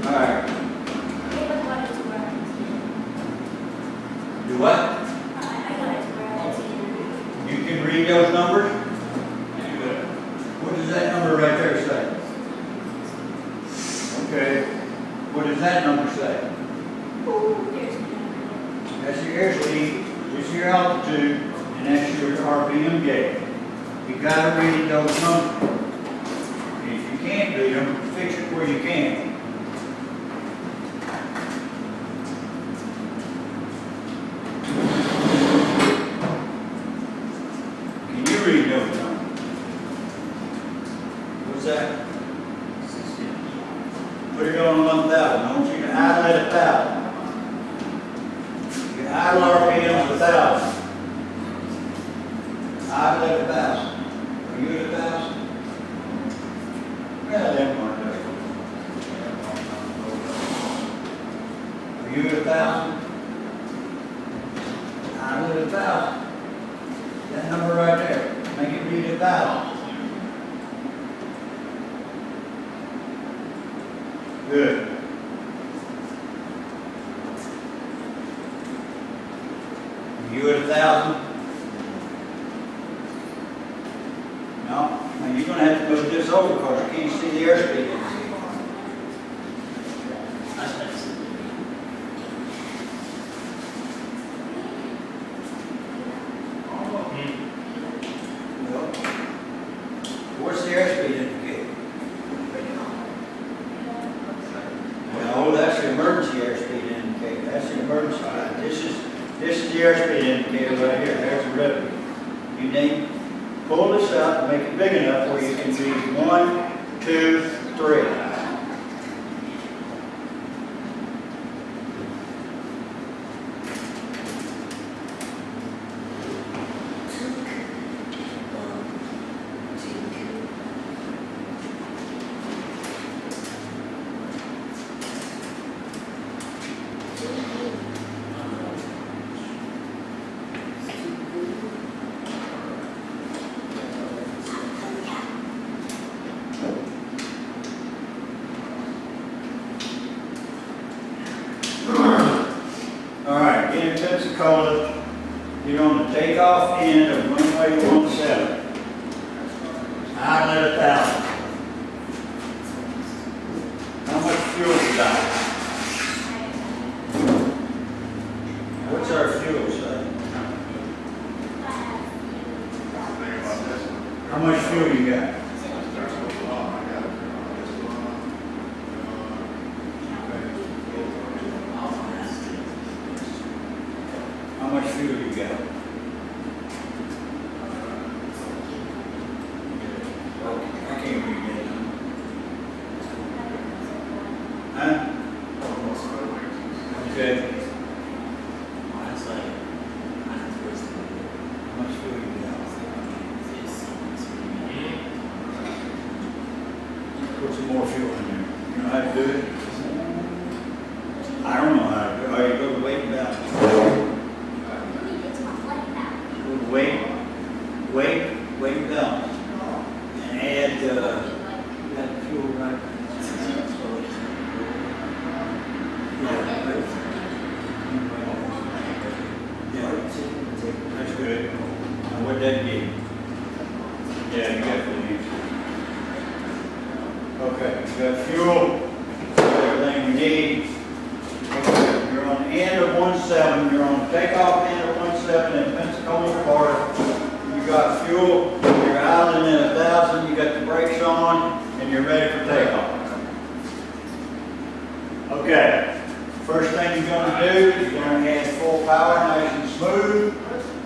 All right. Do what? You can read those numbers? What does that number right there say? Okay. What does that number say? That's your airspeed, this is your altitude, and that's your RPM gauge. You gotta read those numbers. If you can't read them, fix it where you can. Can you read those numbers? What's that? Put it on 1,000. I want you to idle at 1,000. Your idle RPM is 1,000. Idle at 1,000. Are you at 1,000? Well, that one does. Are you at 1,000? Idle at 1,000. That number right there. Make it read 1,000. Good. You at 1,000? No? Now you're going to have to move this over because you can't see the airspeed. Well, what's the airspeed indicator? No, that's the emergency airspeed indicator. That's the emergency. This is the airspeed indicator right here. There's the ribbon. You need pull this up and make it big enough where you can read 1, 2, 3. All right, get in Pensacola. You're on the takeoff end of runway 17. Idling at 1,000. How much fuel you got? What's our fuel say? Think about this one. How much fuel you got? That's what's wrong. I got it. How much fuel you got? I can't read that. Huh? Okay. Mine's like, mine's worse than How much fuel you got? this. Put some more fuel in there. You know how to do it? I don't know how to do it. Oh, you go to weight and balance. Go to weight and balance. And add, that fuel right. Yeah, that's good. Now what'd that give you? Yeah, you got the okay, you got fuel, everything we need. Okay, you're on the end of 17, you're on the takeoff end of 17 in Pensacola, Florida. You got fuel, you're idling at 1,000, you got the brakes on, and you're ready for takeoff. Okay, first thing you're going to do is you're going to add full power, nice and smooth.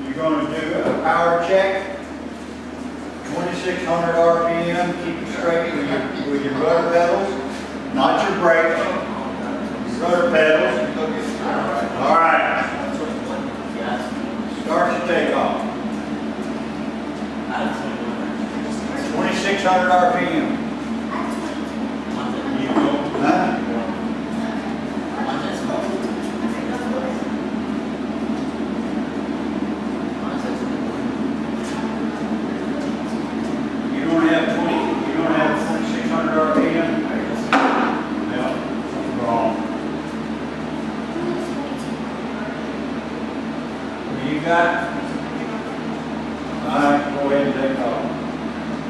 You're going to do a power check, 2,600 RPM, keep it straight with your rudder pedals, not your brakes, your rudder pedals. All right, start your takeoff, 2,600 RPM. You go, huh? You don't have 2,600 RPM? No, wrong. You got? All right, go ahead and take off.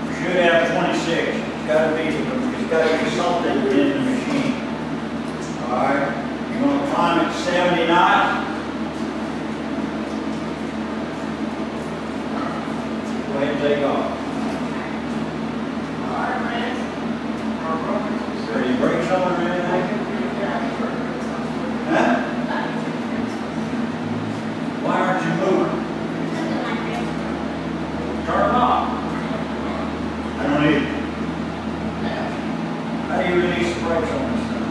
You should have 26. It's got to be something in the machine. All right, you're going to climb at 70 knots. Go ahead and take off. Are your brakes on or anything? Huh? Why aren't you moving? Turn them off. I don't need it. How do you release the brakes on this thing?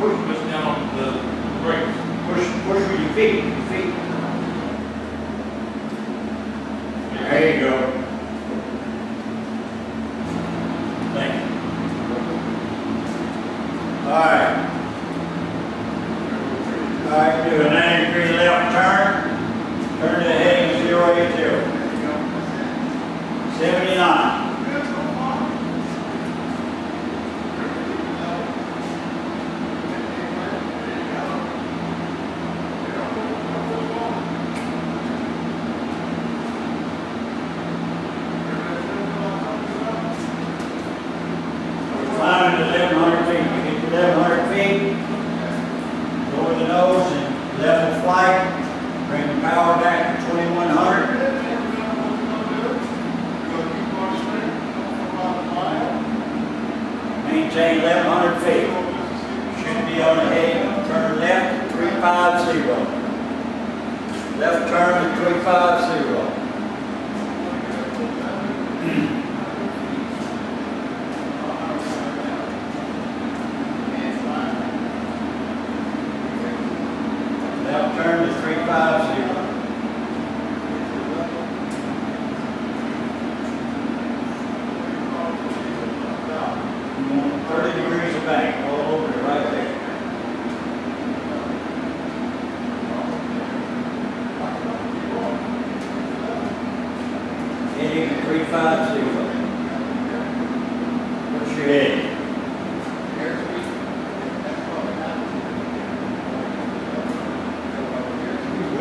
Push down the brakes. Push with your feet. There you go. Thank you. All right. All right, do a 90-degree left turn. Turn to the heading 080. 79. Climbing to 1,100 feet. You get to 1,100 feet, lower the nose and level flight. Bring the power back to 2,100. Maintain 1,100 feet. Should be on the heading. Turn left, 350. Left turn at 350. Left turn to 350. 30 degrees of bank, all over it right there. Heading to 350. What's your heading?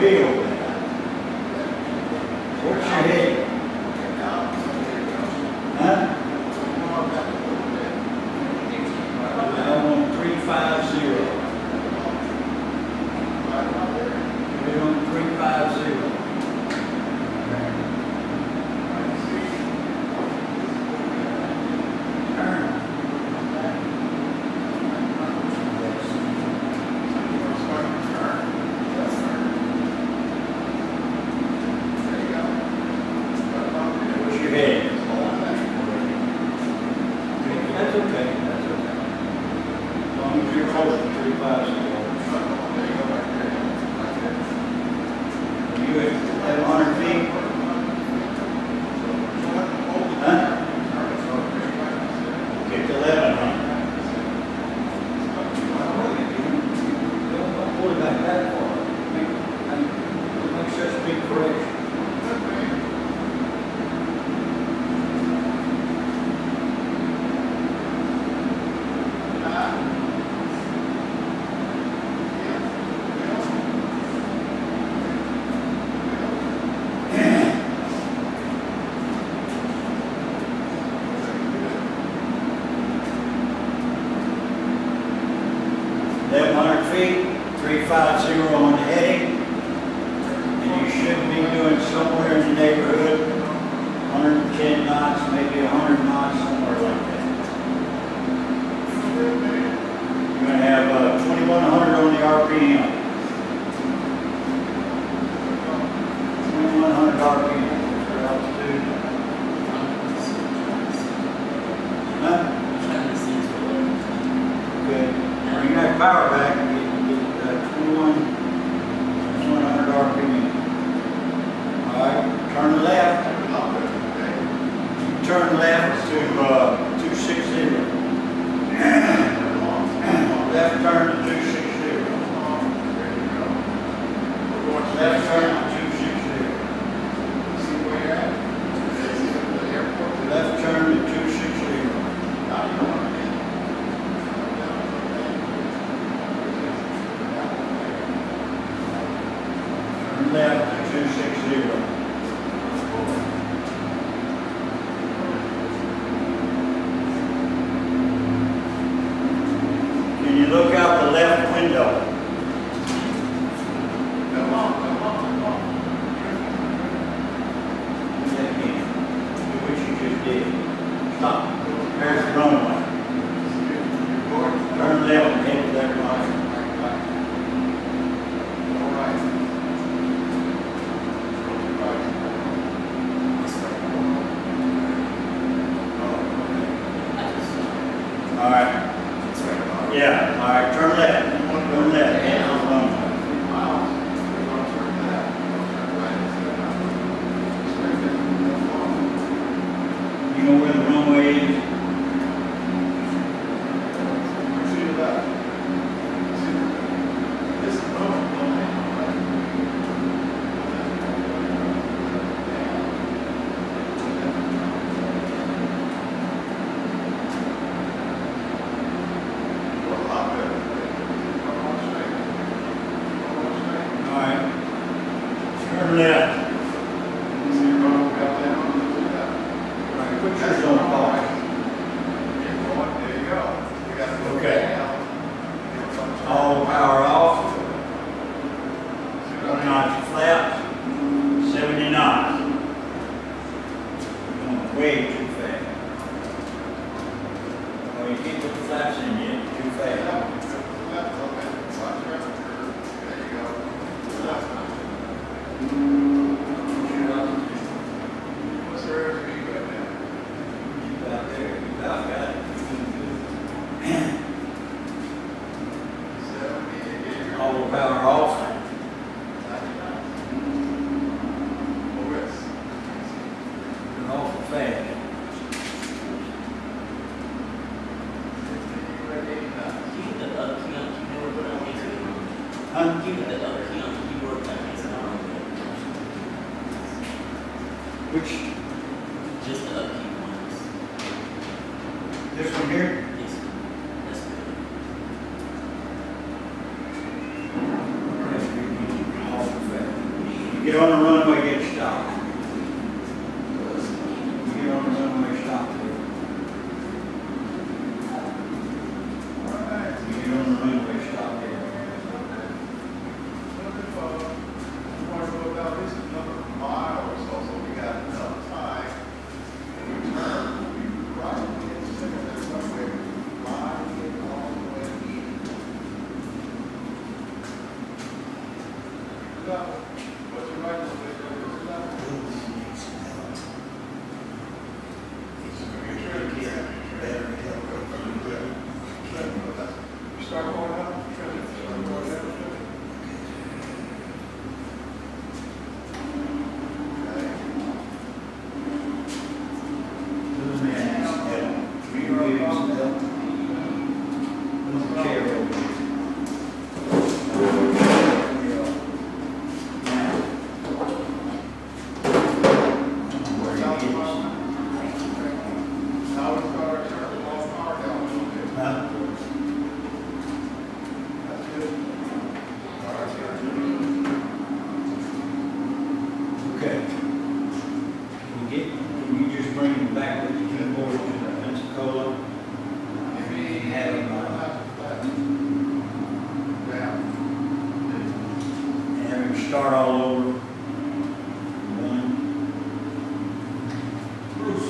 way over there. What's your head? Huh? I want 350. We're on 350. Turn. What's your head? That's okay, that's okay. As long as you're close to 350. You at 100 feet? Huh? Get to 1100. Don't pull it back that far. Make such a big correction. Feet, 350 on the heading, and you should be doing somewhere in the neighborhood, 110 knots, maybe 100 knots, somewhere like that. You're going to have 2100 on the RPM. 2100 RPM for altitude. Huh? Okay. Bring that power back. 2100 RPM. All right, turn left. Turn left to 260. Left turn to 260. Left turn to 260. Left turn to 260. Left to 260. Can you look out the left window? Do that again. Do what you just did. Stop. There's the runway. Turn left and head to that right. All right. Yeah, all right, turn left. Turn left, head to the runway. You know where the runway is? Turn left. Right, put yours on pause. Okay. All power off. 1 notch flat. 70 knots. Going way too fast. Oh, you can't put the flaps in yet. Too fast. All power off. Awful fast. Keep the up key on keyboard, but I can't see. Huh? Keep the up key on keyboard, but I can't see. Which, Just the up key ones. this one here? Yes, that's good. Awful fast. get on the runway, get stopped. Get on the runway, stop there. Get on the runway, stop there. Okay. Can you just bring them back with the keyboard to the Pensacola? Have them, have him start all over. One. Bruce.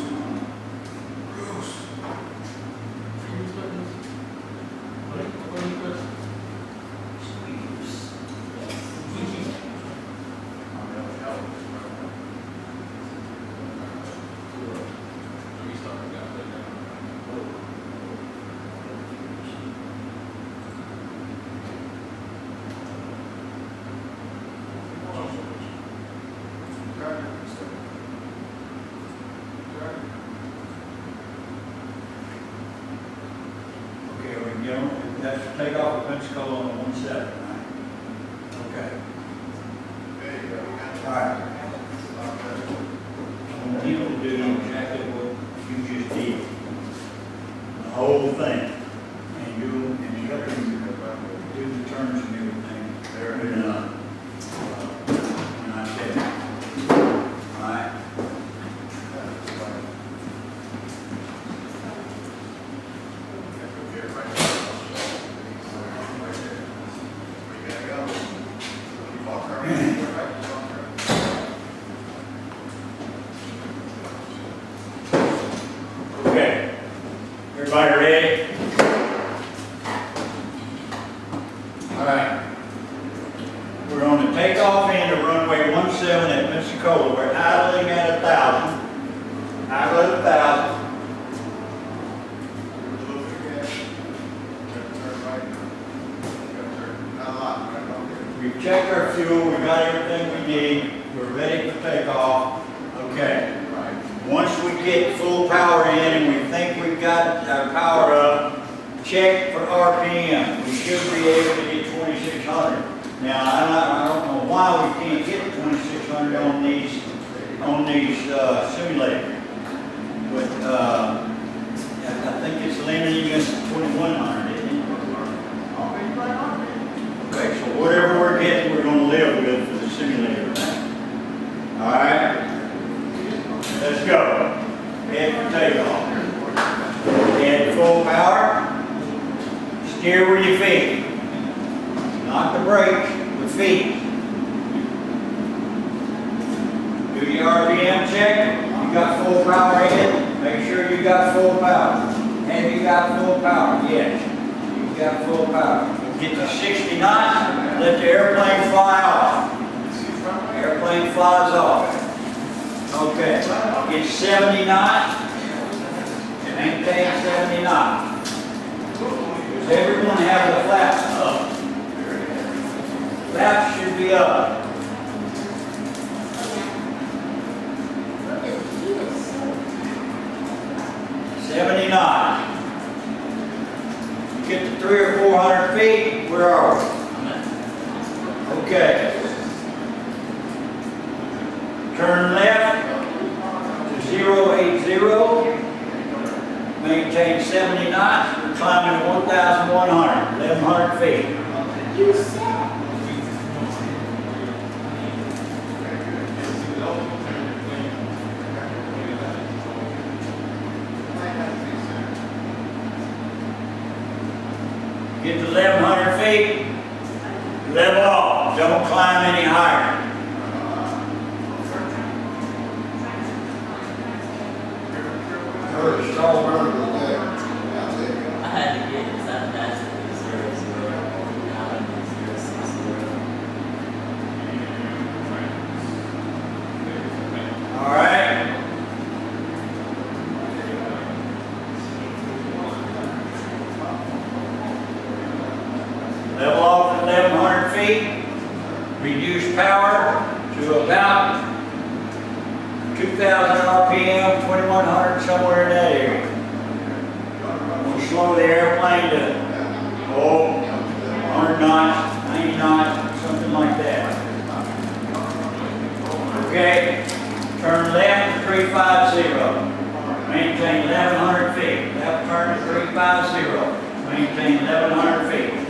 Okay, we go. That's to take off the Pensacola on 17, right? Okay. All right. I want you to do exactly what you just did. The whole thing. And you help him do the turns and everything. There and I said, all right. Okay. Everybody ready? All right. We're on the takeoff end of runway 17 at Pensacola. We're idling at 1,000. Idle at 1,000. We've checked our fuel. We've got everything we need. We're ready for takeoff. Okay. Once we get full power in and we think we've got our power up, check for RPM. We should be able to get 2,600. Now, I don't know why we can't get 2,600 on these simulators. But I think it's limiting us to 2,100, isn't it? Okay, so whatever we're getting, we're going to live with for the simulator. All right? Let's go. Head for takeoff. Head full power. Steer with your feet. Not the brakes, the feet. Do your RPM check. You got full power in. Make sure you got full power. Have you got full power? Yes. You got full power. Get to 60 knots. Let the airplane fly off. Airplane flies off. Okay, get 70 knots, and maintain 70 knots. Does everyone have the flaps up? Flaps should be up. $70 knots. You get to 300 or 400 feet, where are we? Okay. Turn left to 080, maintain 70 knots, we're climbing to 1,100, 1,100 feet. Get to 1,100 feet, level off, don't climb any higher. Heard a strong bird today. Out there. I had to get it, because I passed it with 0, 0. Now I'm at 0, 6, 0. All right. Level off at 1,100 feet. Reduce power to about 2,000 RPM, 2,100, somewhere in that area. We'll slow the airplane to, 100 knots, 90 knots, something like that. Okay, turn left to 350. Maintain 1,100 feet. Left turn to 350. Maintain 1,100 feet.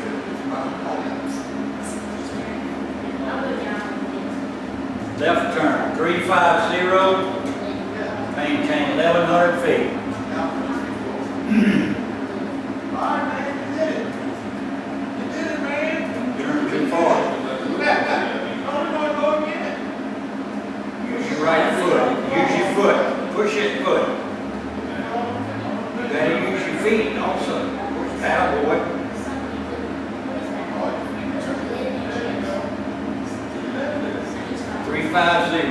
Left turn, 350, maintain 1,100 feet. Turn too far. Use your right foot, use your foot, push it foot. You gotta use your feet also. Cowboy. 350.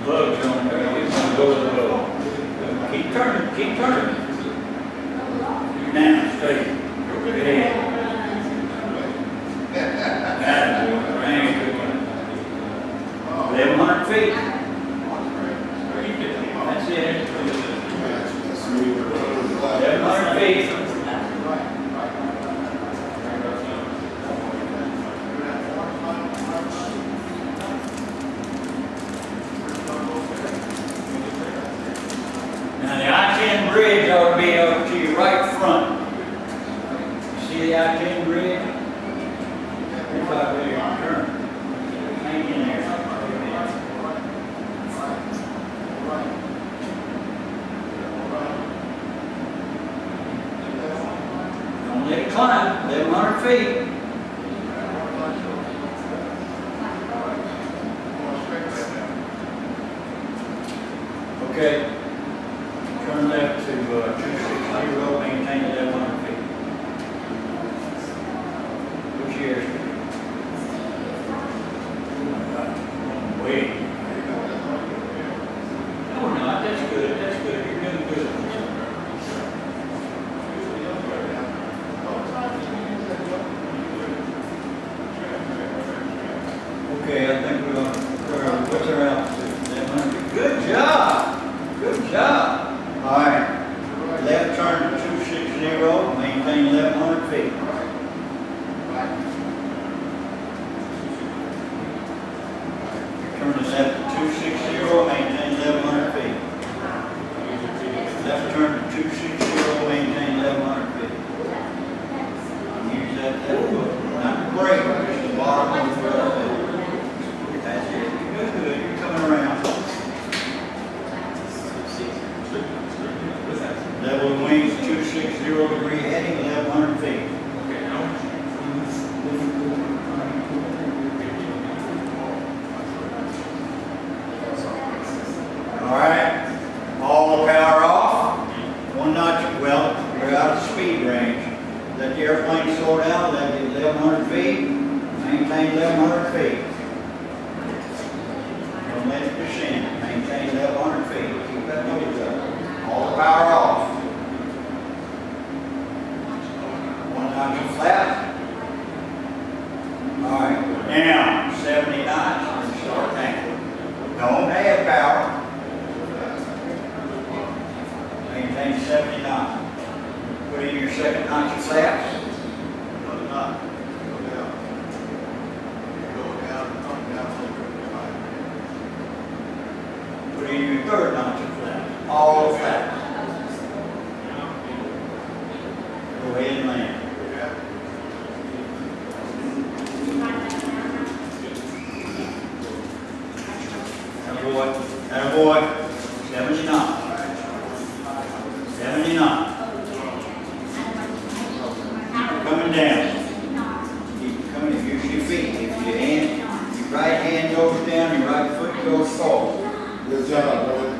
Gloves on there, we're gonna go with the glove. Keep turning, keep turning. Now, straight. Good ahead. Got it. 1,100 feet. That's it. 1,100 feet. Now the I-10 bridge ought to be over to your right front. See the I-10 bridge? It's out there, turn. Hang in there. Don't let it climb, 1,100 feet. Okay. Turn left to 260, maintain 1,100 feet. Which year? Wait. No, we're not. That's good. That's good. You're doing good. Okay, I think we're going to, what's our altitude? 1,100. Good job. Good job. All right. Left turn to 260, maintain 1,100 feet. Turn to left to 260, maintain 1,100 feet. Left turn to 260, maintain 1,100 feet. Use that foot. Not the brake, just the bottom of the foot. That's it. You're good. You're coming around. Level of wings 260 degree heading, 1,100 feet. All right, all the power off. 1 notch, well, we're out of speed range. Let the airplane slow down, let it 1,100 feet, maintain 1,100 feet. Don't let it descend, maintain 1,100 feet. Keep that nose up. All the power off. 1 notch flat. All right, now 70 knots and start tanking. Don't add power. Maintain 70 knots. Put in your second notch of flaps. Another knot. Go down. Go down, come down. Put in your third notch of flaps. All flaps. Go ahead and land. Now, boy, coming down. Keep it coming, use your feet. If your right hand goes down, your right foot goes forward. Good job, brother.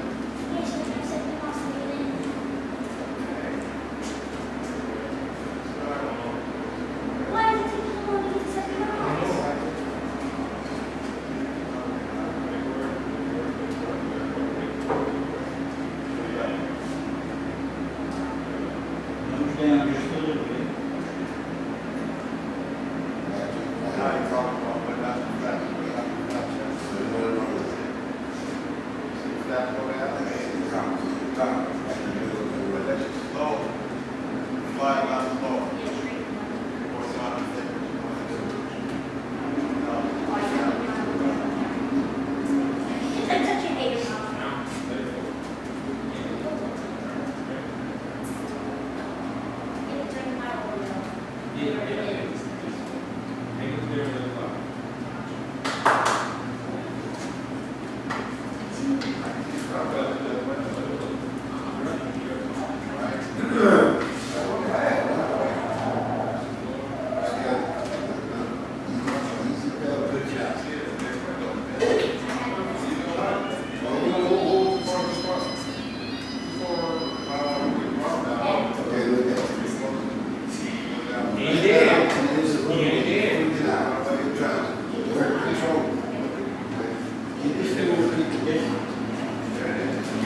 Nose down just a little bit. Now you're talking about, but that's that's. See if that's what happened. But that's just slow. Flying out slow. Or it's not a thing.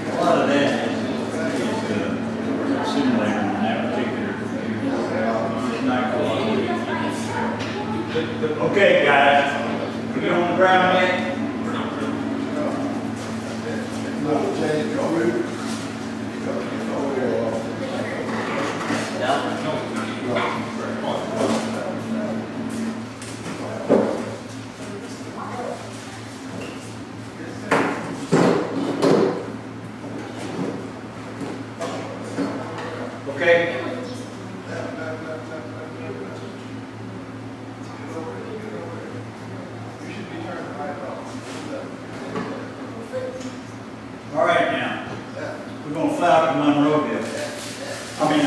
A lot of that is simulating that particular computer. It's not cool. Okay, guys, we on the ground yet? Little change of route. Okay. All right now, we're gonna fly out to Monroeville. I mean,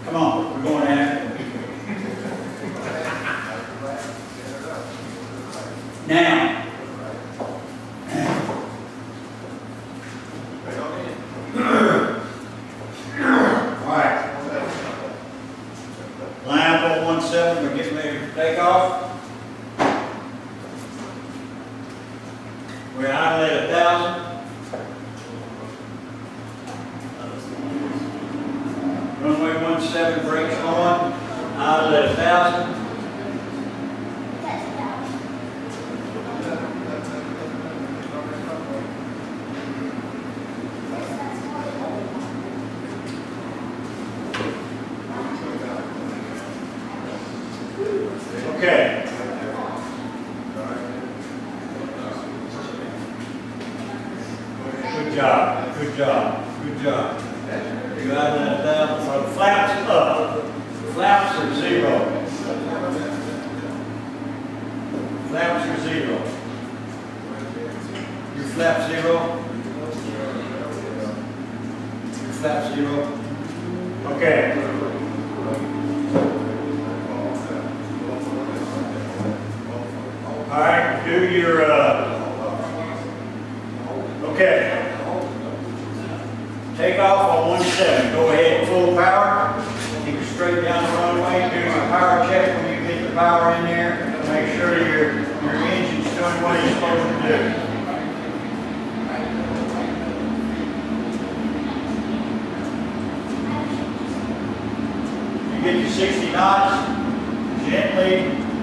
come on, we're going after. Now, all right. Line up on 17, we're getting ready to take off. We're out at 1,000. Runway 17 brakes on, out at 1,000. Okay. Good job, good job, good job. You got that down. So the flaps up. Flaps are 0. Flaps are 0. Your flap 0. Your flap 0. Okay. All right, do your, okay. Take off on 17. Go ahead, full power. Keep it straight down the runway. Do your power check when you get the power in there. Make sure your engine's doing what it's supposed to do. You get to 60 knots, gently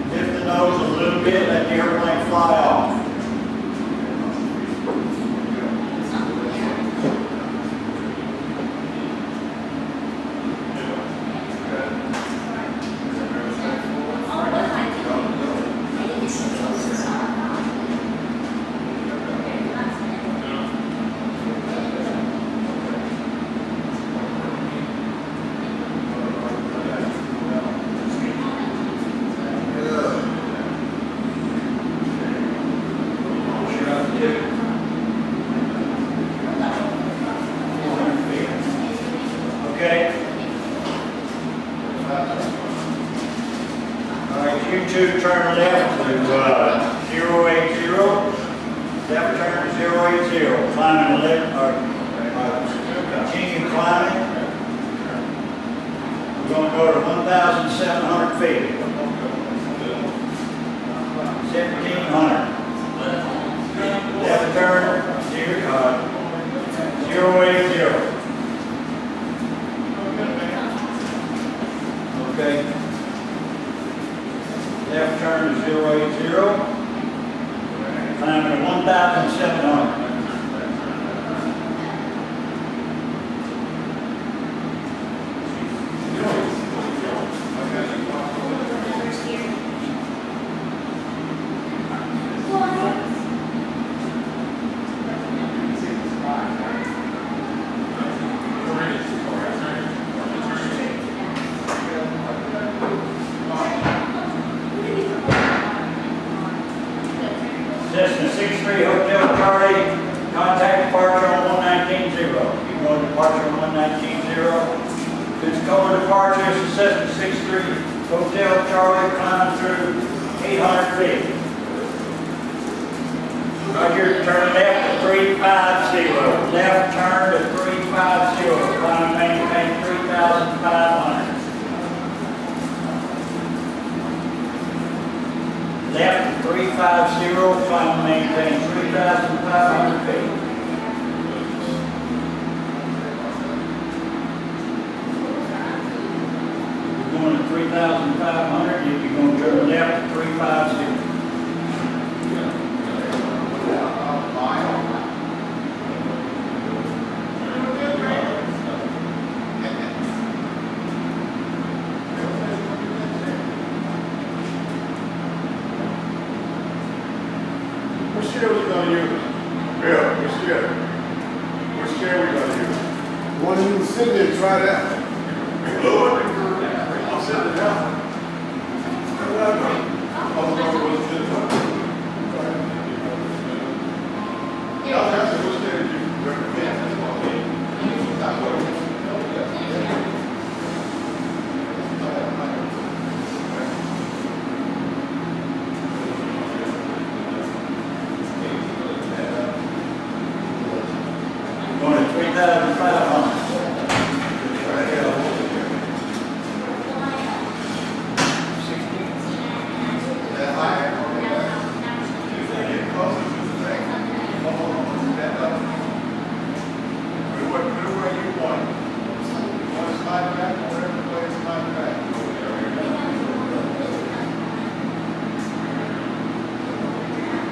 lift the nose a little bit, let the airplane fly off. turn left to 080. Left turn to 080. Climbing the left, or continue climbing. We're going to go to 1,700 feet. 1,700. Left turn, 080. Okay. Left turn to 080. Climbing to 1,700. Cessna 63 Hotel Charlie, contact departure on 119.0. You're going to departure on 119.0. Pensacola departure is Cessna 63 Hotel Charlie, climb through 800 feet. Roger, turn left to 350. Left turn to 350. Climb maintain 3,500. Left 350, climb maintain 3,500 feet. You're going to 3,500, you're going to turn left to 350. Which chair we gonna use? Bill, which chair? Which chair we gonna use? One of you sit there and try that. Lord, I'll sit it down. I'll go with it. I'll ask you which chair did you recommend? Going to 3,500.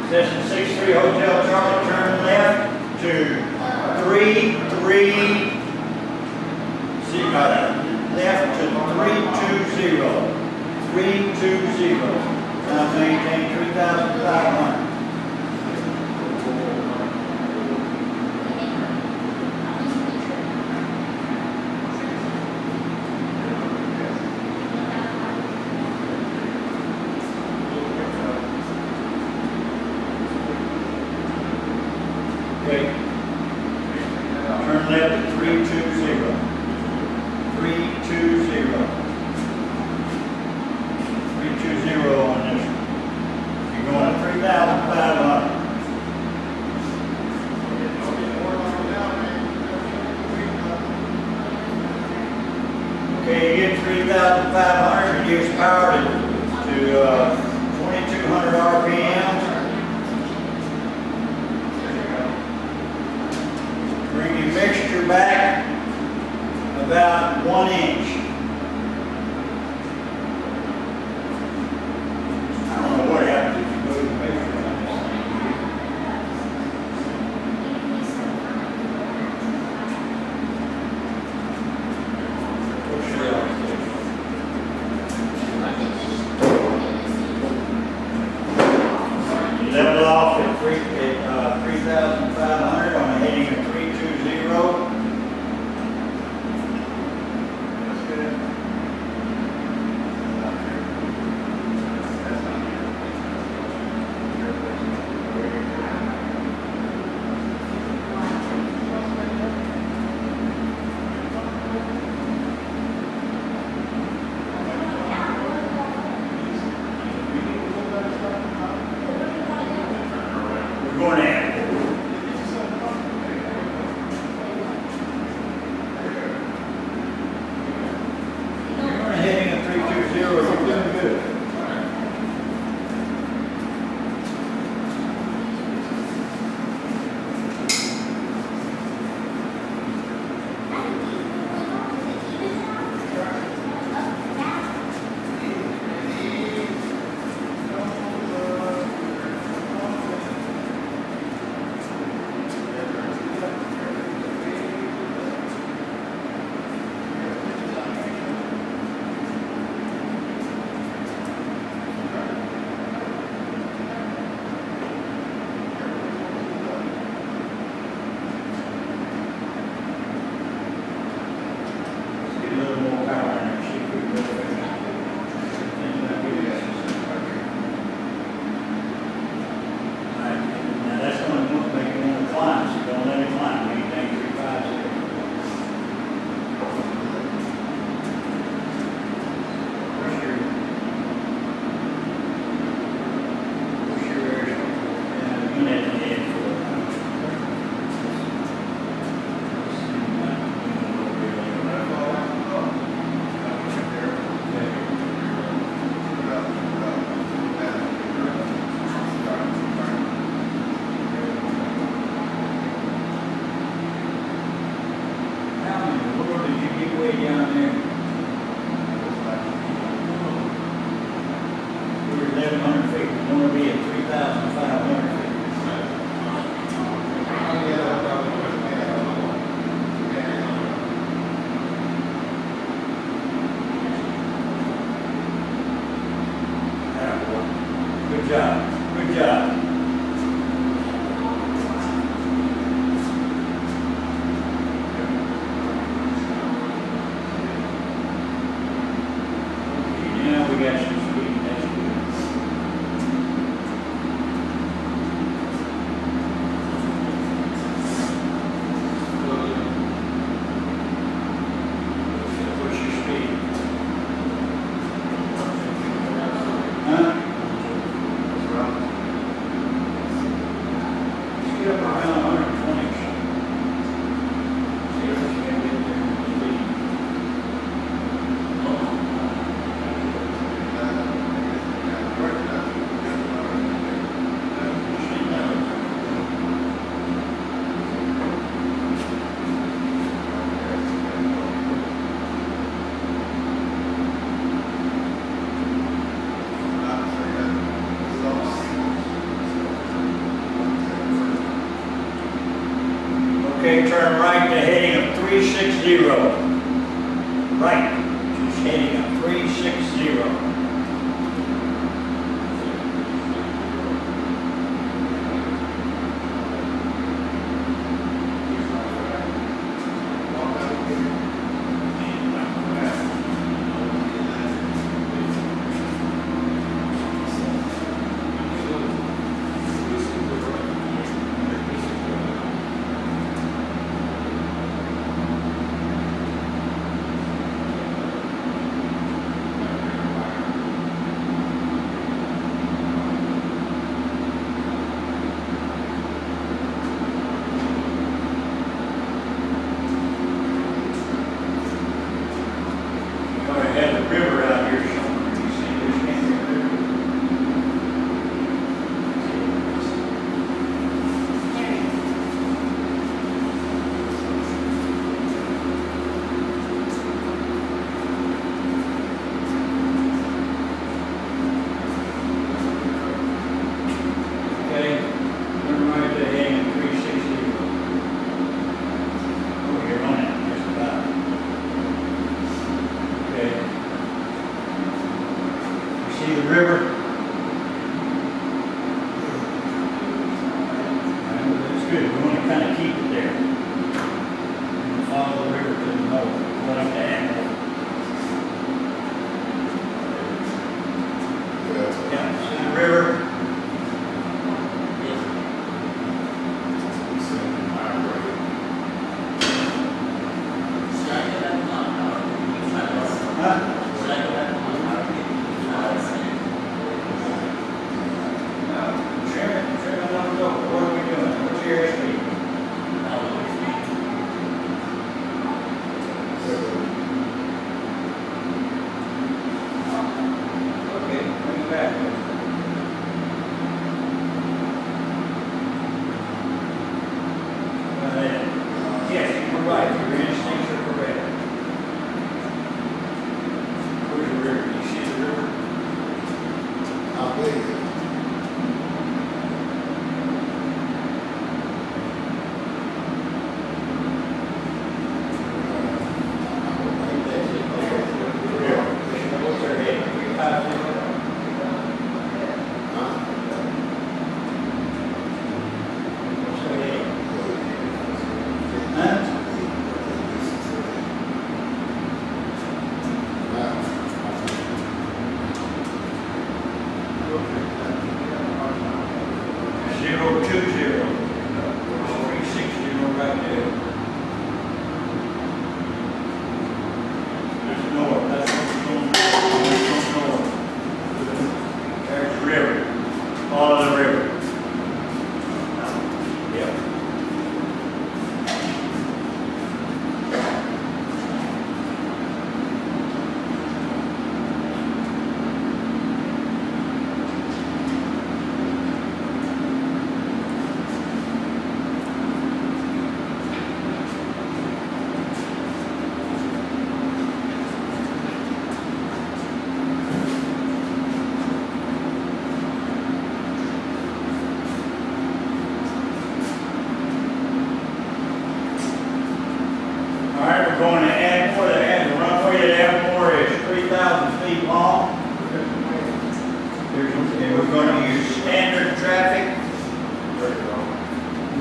Session 63 Hotel Charlie, turn left to 330. Left to 320. 320. Now maintain 3,500. Okay. Turn left to 320. 320. 320 on this one. You're going to 3,500. Okay, you get 3,500, reduce power to 2,200 RPMs. Bring your mixture back about 1 inch. I don't know what happens if you move the mixture on this thing. Push it out. Level off at 3,500 on a heading of 320. Doing that in the end for How in the world did you get way down there? We're 1,100 feet, we want to be at 3,500 feet. Good job, good job. Okay, now we got some speed, that's good. What's your speed? Huh? Get up around 120. See if we can get there with speed. Okay, turn right to heading of 360. Right, just heading of 360. River out here somewhere. You see this Canyon River? Okay, turn right to heading at 360. Oh, you're on it, just about. Okay. You see the river? That's good. We want to kind of keep it there. And follow the river to the north. Going up to Anvil. Yeah, see the river? Huh? Chairman, let me go. What are we doing? What's your airspeed? Okay, bring it back. Yes, you're right. Your instincts are correct. Where's the river? Do you see the river? I believe it. What's their head? 350? What's their head? Huh? Zero 20, 360 right there. There's north, that's what's going north. There's the river, follow the river.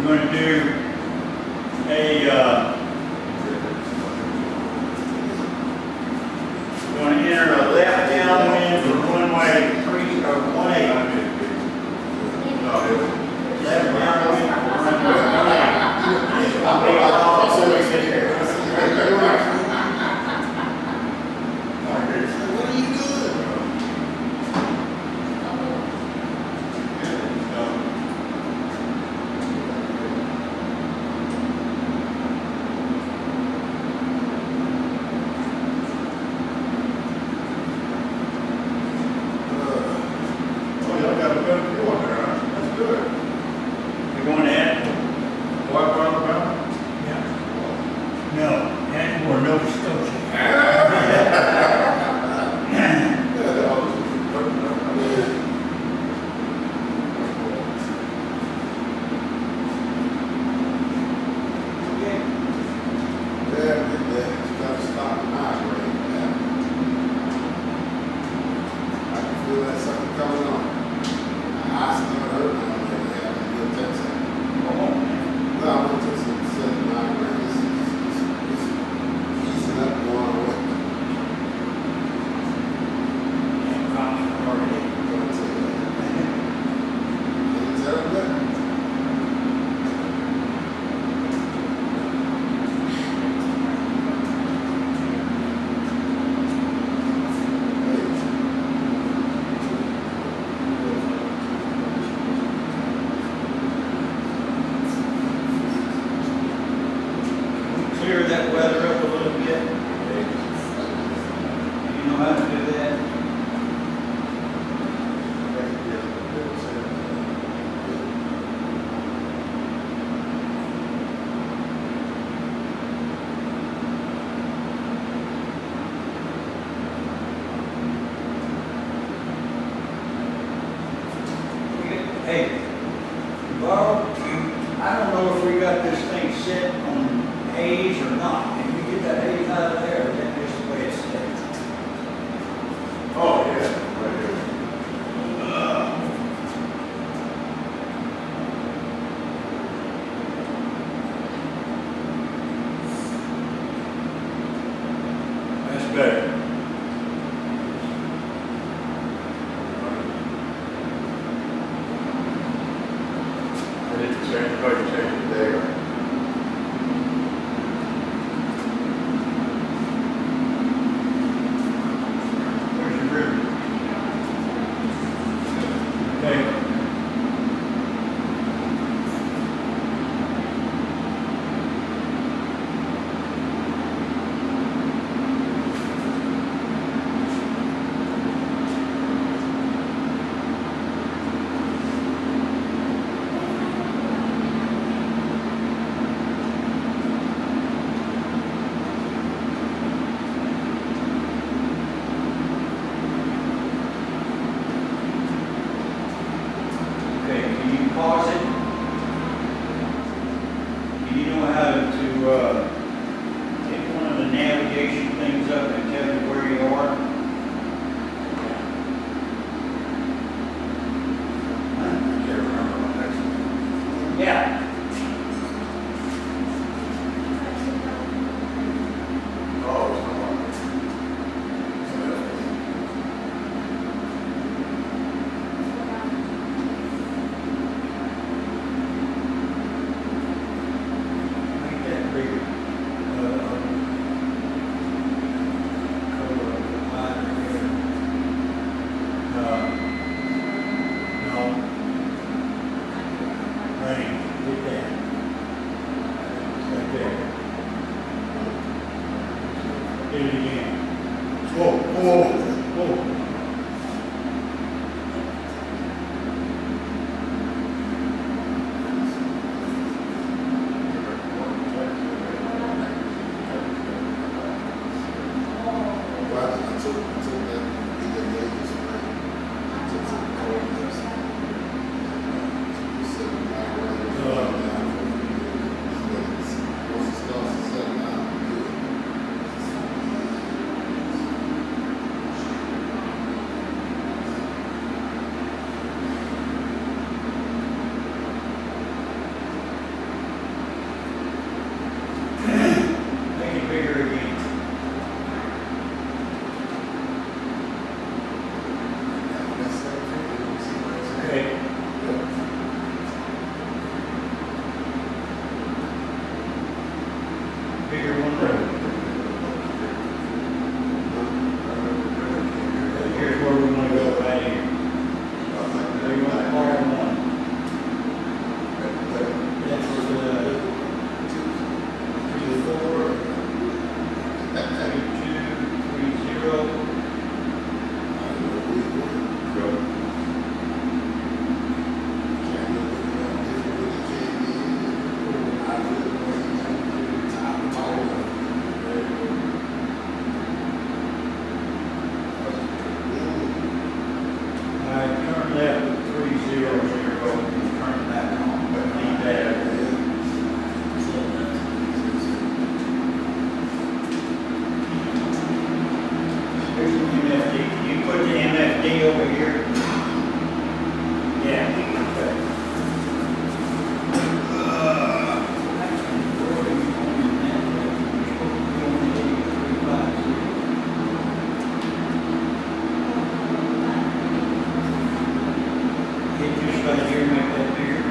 we're gonna do a, we're gonna enter a left downwind for one-way 3 or 1-8. Left downwind for runway 1-8. I'll be all so we get there. What are you doing? Oh, y'all got a good view on there, huh? That's good. You're going to add? What about the mountain? No, Atmore, Nova Scotia. Clear that weather up a little bit. You know how to do that? Hey, Bob, I don't know if we got this thing set on haze or not. If you get that haze out of there, that's just the way it's set. Oh, yeah, right here. That's better. I didn't change, no, you changed the day, right? Where's your river? Okay. Okay, can you pause it? Do you know how to take one of the navigation things up and tell you where you are? I can't remember my next one. Yeah. Oh, it's not on. Make that bigger. Color of the line here. No. Right, get that. Right there. Hit it again. Whoa, whoa, whoa. bigger one road. Here's where we want to go right here. Where you want to call one. That's 3-4, 3-2, 3-0. Turn left at 3-0, turn it back on, but leave that. Here's the MFD. You put the MFD over here. Yeah. Okay. Hit this right here, make that bigger.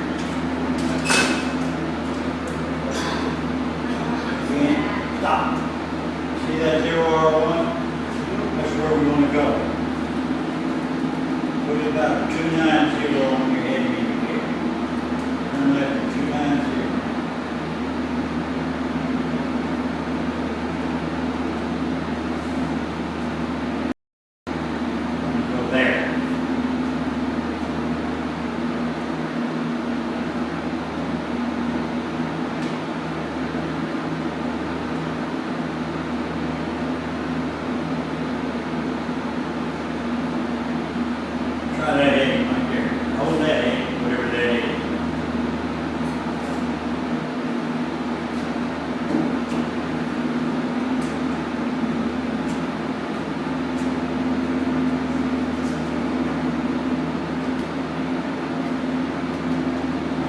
Again, stop. See that 0R1? That's where we want to go. Put about 290 on your head indicator. Turn left at 290. Go there. Try that heading right there. Hold that heading, whatever that is.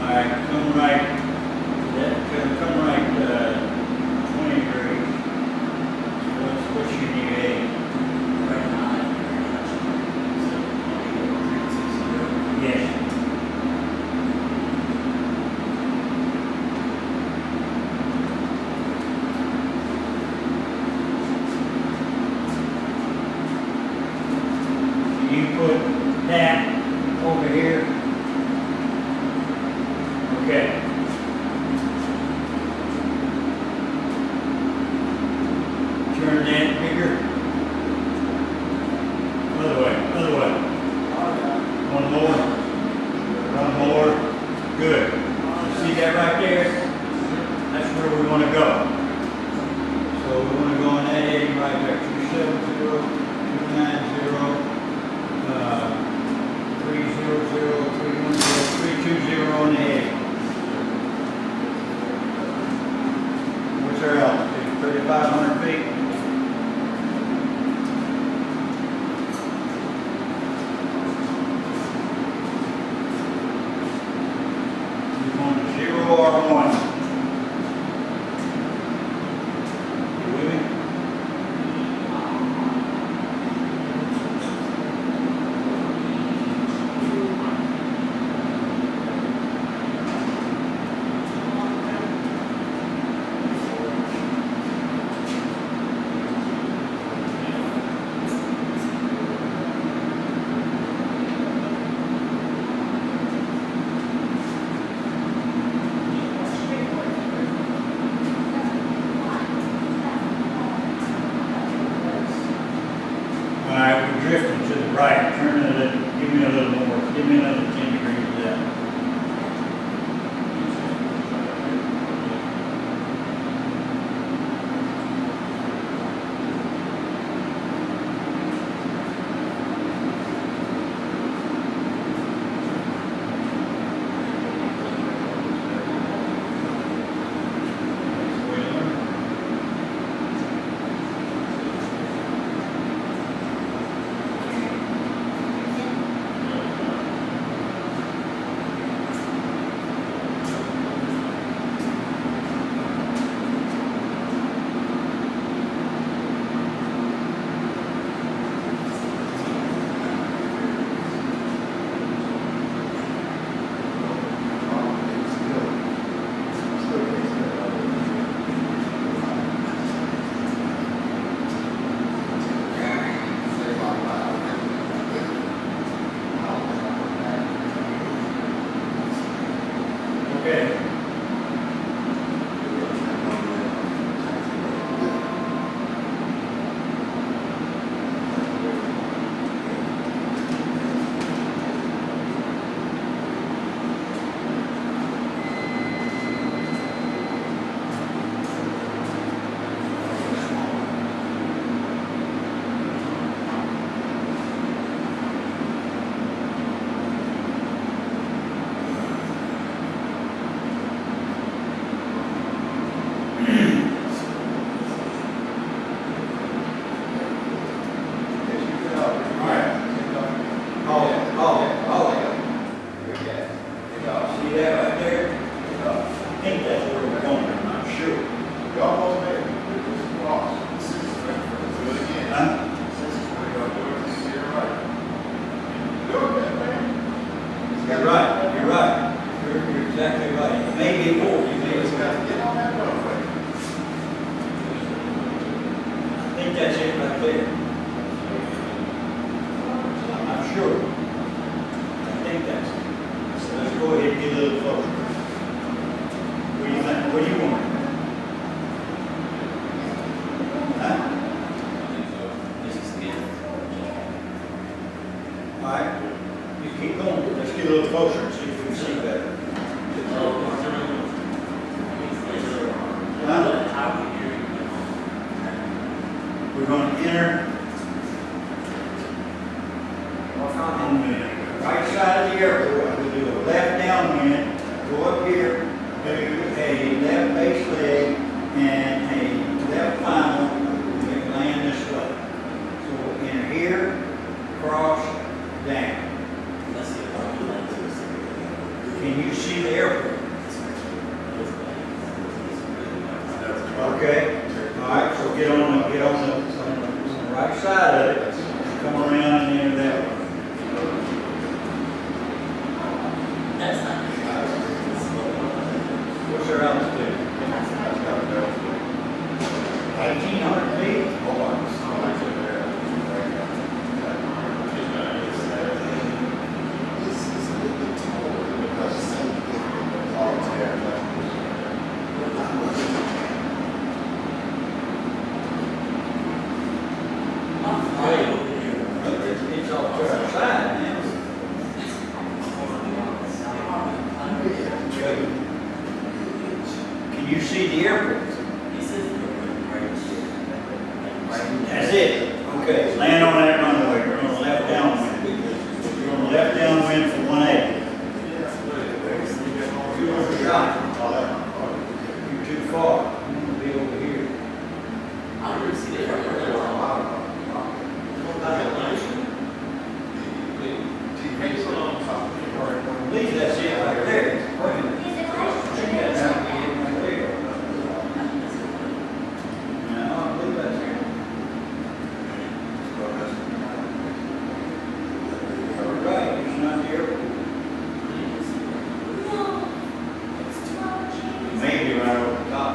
Alright, come right. Come right 20 degrees. What's your new heading? Right now, Yes. You put that over here. Okay. Turn that bigger. Other way, other way. One more. One more. Good. See that right there? That's where we want to go. So we want to go on that heading right there. 270, 290, 300, 310, 320 on the heading. What's our altitude? 3,500 feet? R1. You with me? Okay. See that right there? I think that's where we're going, I'm not sure. You almost made it. Just cross. Do it again. Huh? You're right. Do it, man. You're right, you're right. You're exactly right. Maybe more, you may Just have gotta get on that runway. I think that's it right there. I'm not sure. I think that's it. So let's go ahead and get a little closer. What do you think? What do you want? Huh? This is good. All right. You keep going. Let's get a little closer and see if we can see better. Huh? How do you? We're going to enter on the right side of the airport. We'll do a left downwind, go up here, do a left base leg, and a left final, and land this way. So we'll enter here, cross, down. Let's see if I can land this. Can you see the airport? Okay. All right, so get on the right side of it, come around and enter that way. That's not. What's our altitude? 1,800 feet? It's off to our side now. Can you see the airport? That's it. Okay, land on that runway. You're on the left downwind. You're on the left downwind for 180. You're overshot. You're too far. You want to be over here. I don't see the airport. I believe that's it right there. Wait a minute. I think that's how we get right there. No, I believe that's it. You're right, it's not the airport. Maybe right over the top.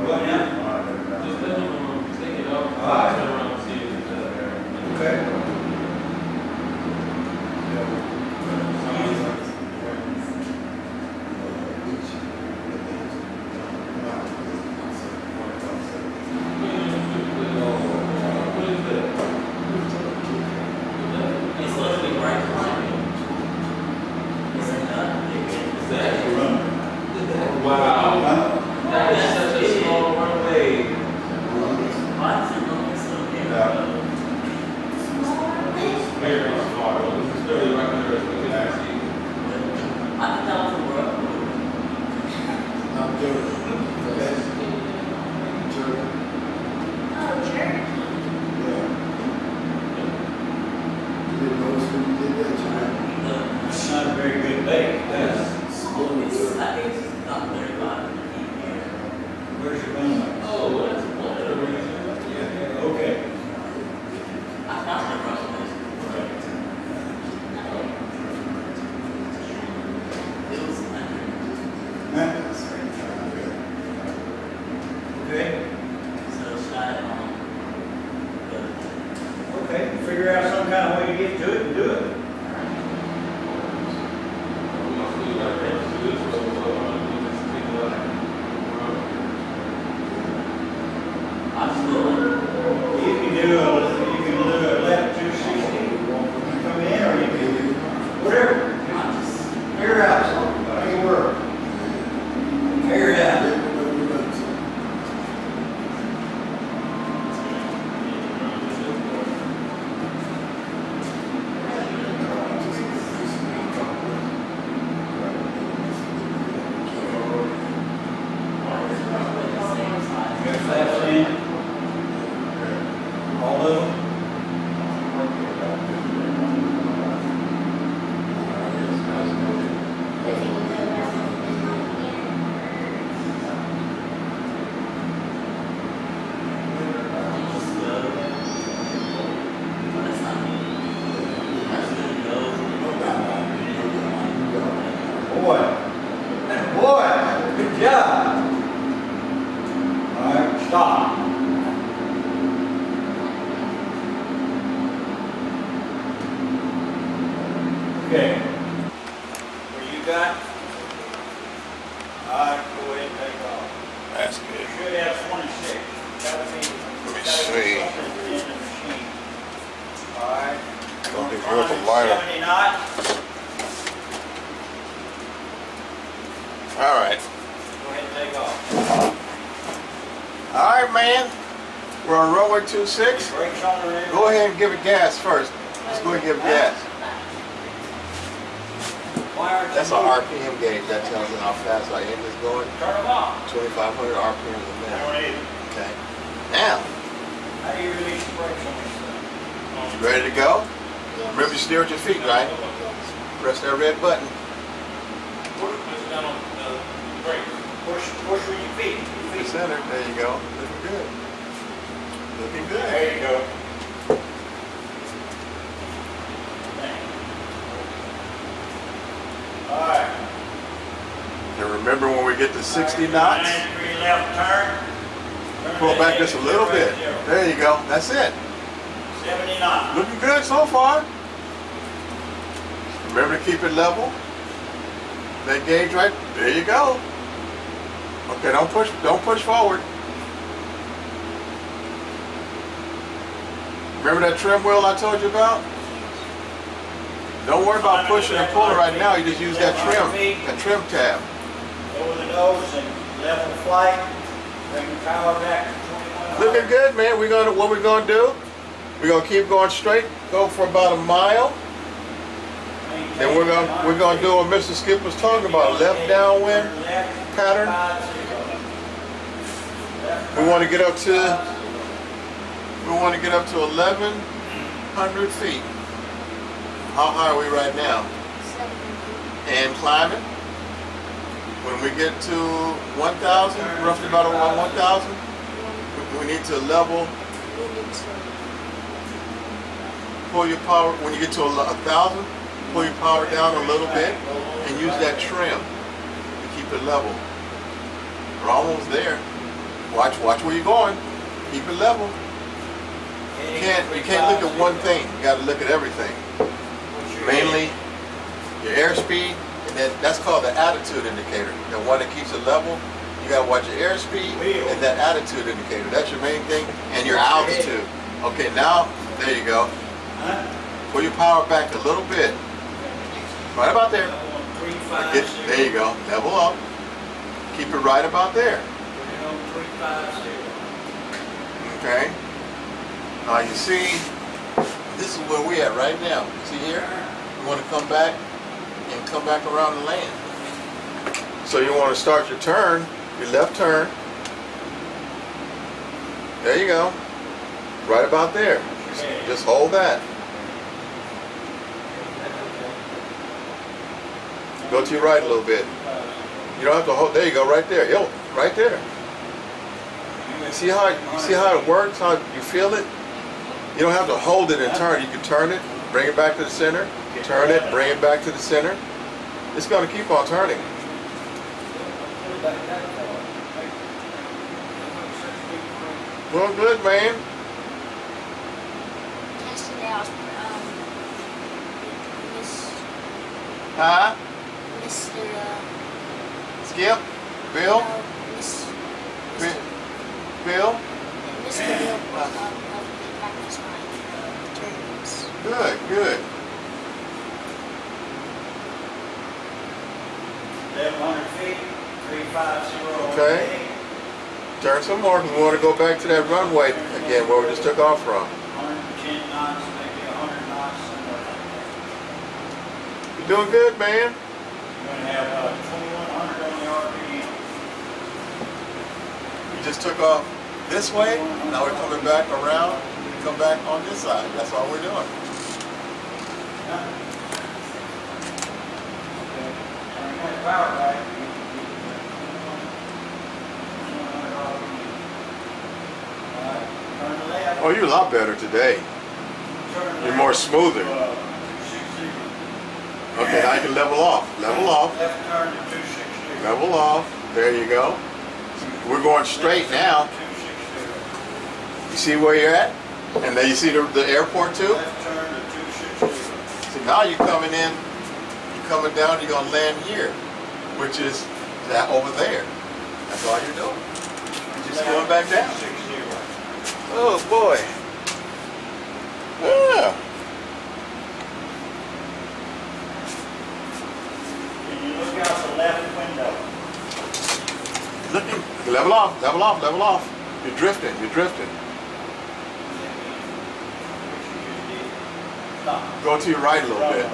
What now? Just let them take it up. All right. Turn around and see if it's there. Okay. What is that? It's literally right behind me. It's Is that? Run. Wow. Huh? That is such a small runway. Why is it going so big? Okay, figure out some kind of way to get to it and do it. We're gonna do like that, do this, so, we just take it out. Absolutely. You can do a lap 260, come in, or you can, whatever. I'm just, Figure out something, how you work. Figure it out. You got flaps in? All of them? just go. But it's not me. I'm just gonna go. Boy. Boy, good job. All right, stop. Okay. What you got? All right, go ahead and take off. That's You good. should have 26. Gotta be. Let me gotta be see. something in the machine. All right. Don't think Run we're the lighter. 70 knots. All right. Go ahead and take off. All right, man. We're on runway 26. Brakes on the Go ahead and give it gas first. Let's go ahead and give it gas. Why aren't you That's an moving? RPM gauge. That tells you how fast our engine's going. Turn them off. 2,500 RPMs a minute. don't need it. Okay. Now, How do you release the brakes on this thing? ready to go? Remember to steer with your feet, right? Press that red button. Push down on the brakes. Push with your feet. The center. There you go. Looking good. Looking good. There you go. All right. And remember when we get to 60 knots, 9-degree left turn. Turn pull that back just a exit little right bit. there. There you go. That's it. 70 knots. Looking good so far. Remember to keep it level. That gauge right there. You go. Okay, don't push forward. Remember that trim wheel I told you about? Don't worry about pushing and pulling right now. You just use that trim tab. Over the nose and level flight. Bring the power back to 2100. Looking good, man. What we're gonna do? We're gonna keep going straight. Go for about a mile. Then we're gonna do what Mr. Skip was talking about, left downwind pattern. We want to get up to 1,100 feet. How high are we right now? And climbing. When we get to 1,000, roughly about around 1,000, we need to level. Pull your power. When you get to 1,000, pull your power down a little bit and use that trim to keep it level. We're almost there. Watch where you're going. Keep it level. You can't look at one thing. You got to look at everything. Mainly your airspeed, and that's called the attitude indicator. The one that keeps it level. You got to watch your airspeed and that attitude indicator. That's your main thing, and your altitude. Okay, now there you go. Pull your power back a little bit. Right about there. There you go. Level up. Keep it right about there. Okay. Now you see, this is where we're at right now. See here? You want to come back and come back around the land. So you want to start your turn, your left turn. There you go. Right about there. Just hold that. Go to your right a little bit. You don't have to hold. There you go. Right there. Yo, right there. You see how it works? How you feel it? You don't have to hold it and turn. You can turn it, bring it back to the center. Turn it, bring it back to the center. It's going to keep on turning. Well, good, man. Huh? Mr. Skip? Bill? Miss, Bi- Mr. Bill? Mr. Bill helped me practice my turns. Good, good. 1,100 feet, 350. Okay. Turn some more because we want to go back to that runway again where we just took off from. 110 knots, maybe 100 knots, somewhere like that. You're doing good, man. You're going to have 2,100 on the RPM. We just took off this way. Now we're coming back around. We come back on this side. That's all we're doing. Turn that power back. Turn left. Oh, you're a lot better today. Turn You're left. more smoother. 260. Okay, now you can level off. Level off. Left turn to 260. Level off. There you go. We're going straight now. 260. You see where you're at? And then you see the airport too? Left turn to 260. So now you're coming in, you're coming down, you're going to land here, which is that over there. That's all you're doing. You're just going back down. 260. Oh boy. Yeah. Can you look out the left window? Looking. Level off, level off, level off. You're drifting, you're drifting. Stop. Go to your right a little bit.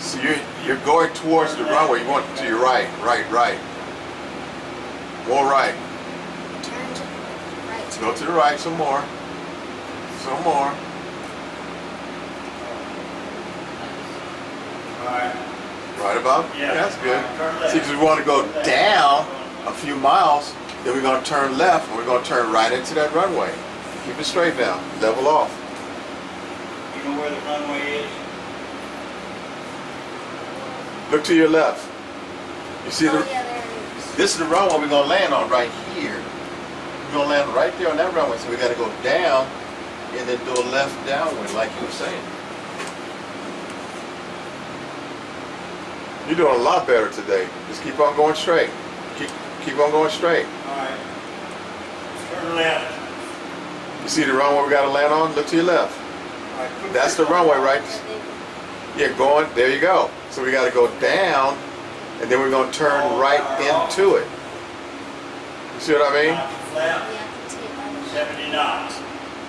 So you're going towards the runway. You want to your right, right. More right. Turn to the right. Go to the right some more. Some more. Alright. Right about? Yeah. That's good. Turn left. See, because we want to go down a few miles, then we're going to turn left, and we're going to turn right into that runway. Keep it straight now. Level off. You know where the runway is? Look to your left. You see Oh, the? yeah, there it is. This is the runway we're going to land on right here. We're going to land right there on that runway, so we got to go down and then do a left downwind, like you were saying. You're doing a lot better today. Just keep on going straight. Keep on going straight. Alright. Turn left. You see the runway we got to land on? Look to your left. Alright, put That's the your- runway, right? Yeah, going. There you go. So we got to go down, and then we're going to turn right into it. You see what I mean? Knots flat, Yeah, I can see it by the 70 knots. by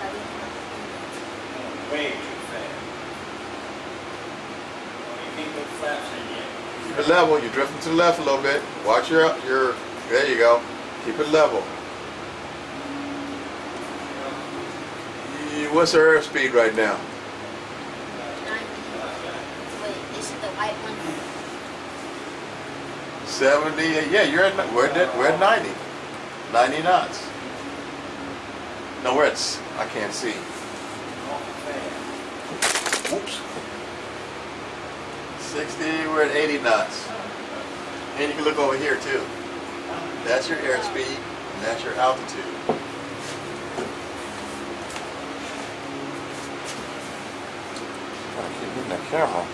the- Way too fast. Well, you can't put flaps in yet. Keep it level. You're drifting to the left a little bit. Watch your. There you go. Keep it level. What's our airspeed right now? 90. Wait, is it the white one? 70. Yeah, we're at 90. 90 knots. No, I can't see. Awful fast. Oops. 60, we're at 80 knots. And you can look over here too. That's your airspeed, and that's your altitude. Trying to keep moving that camera.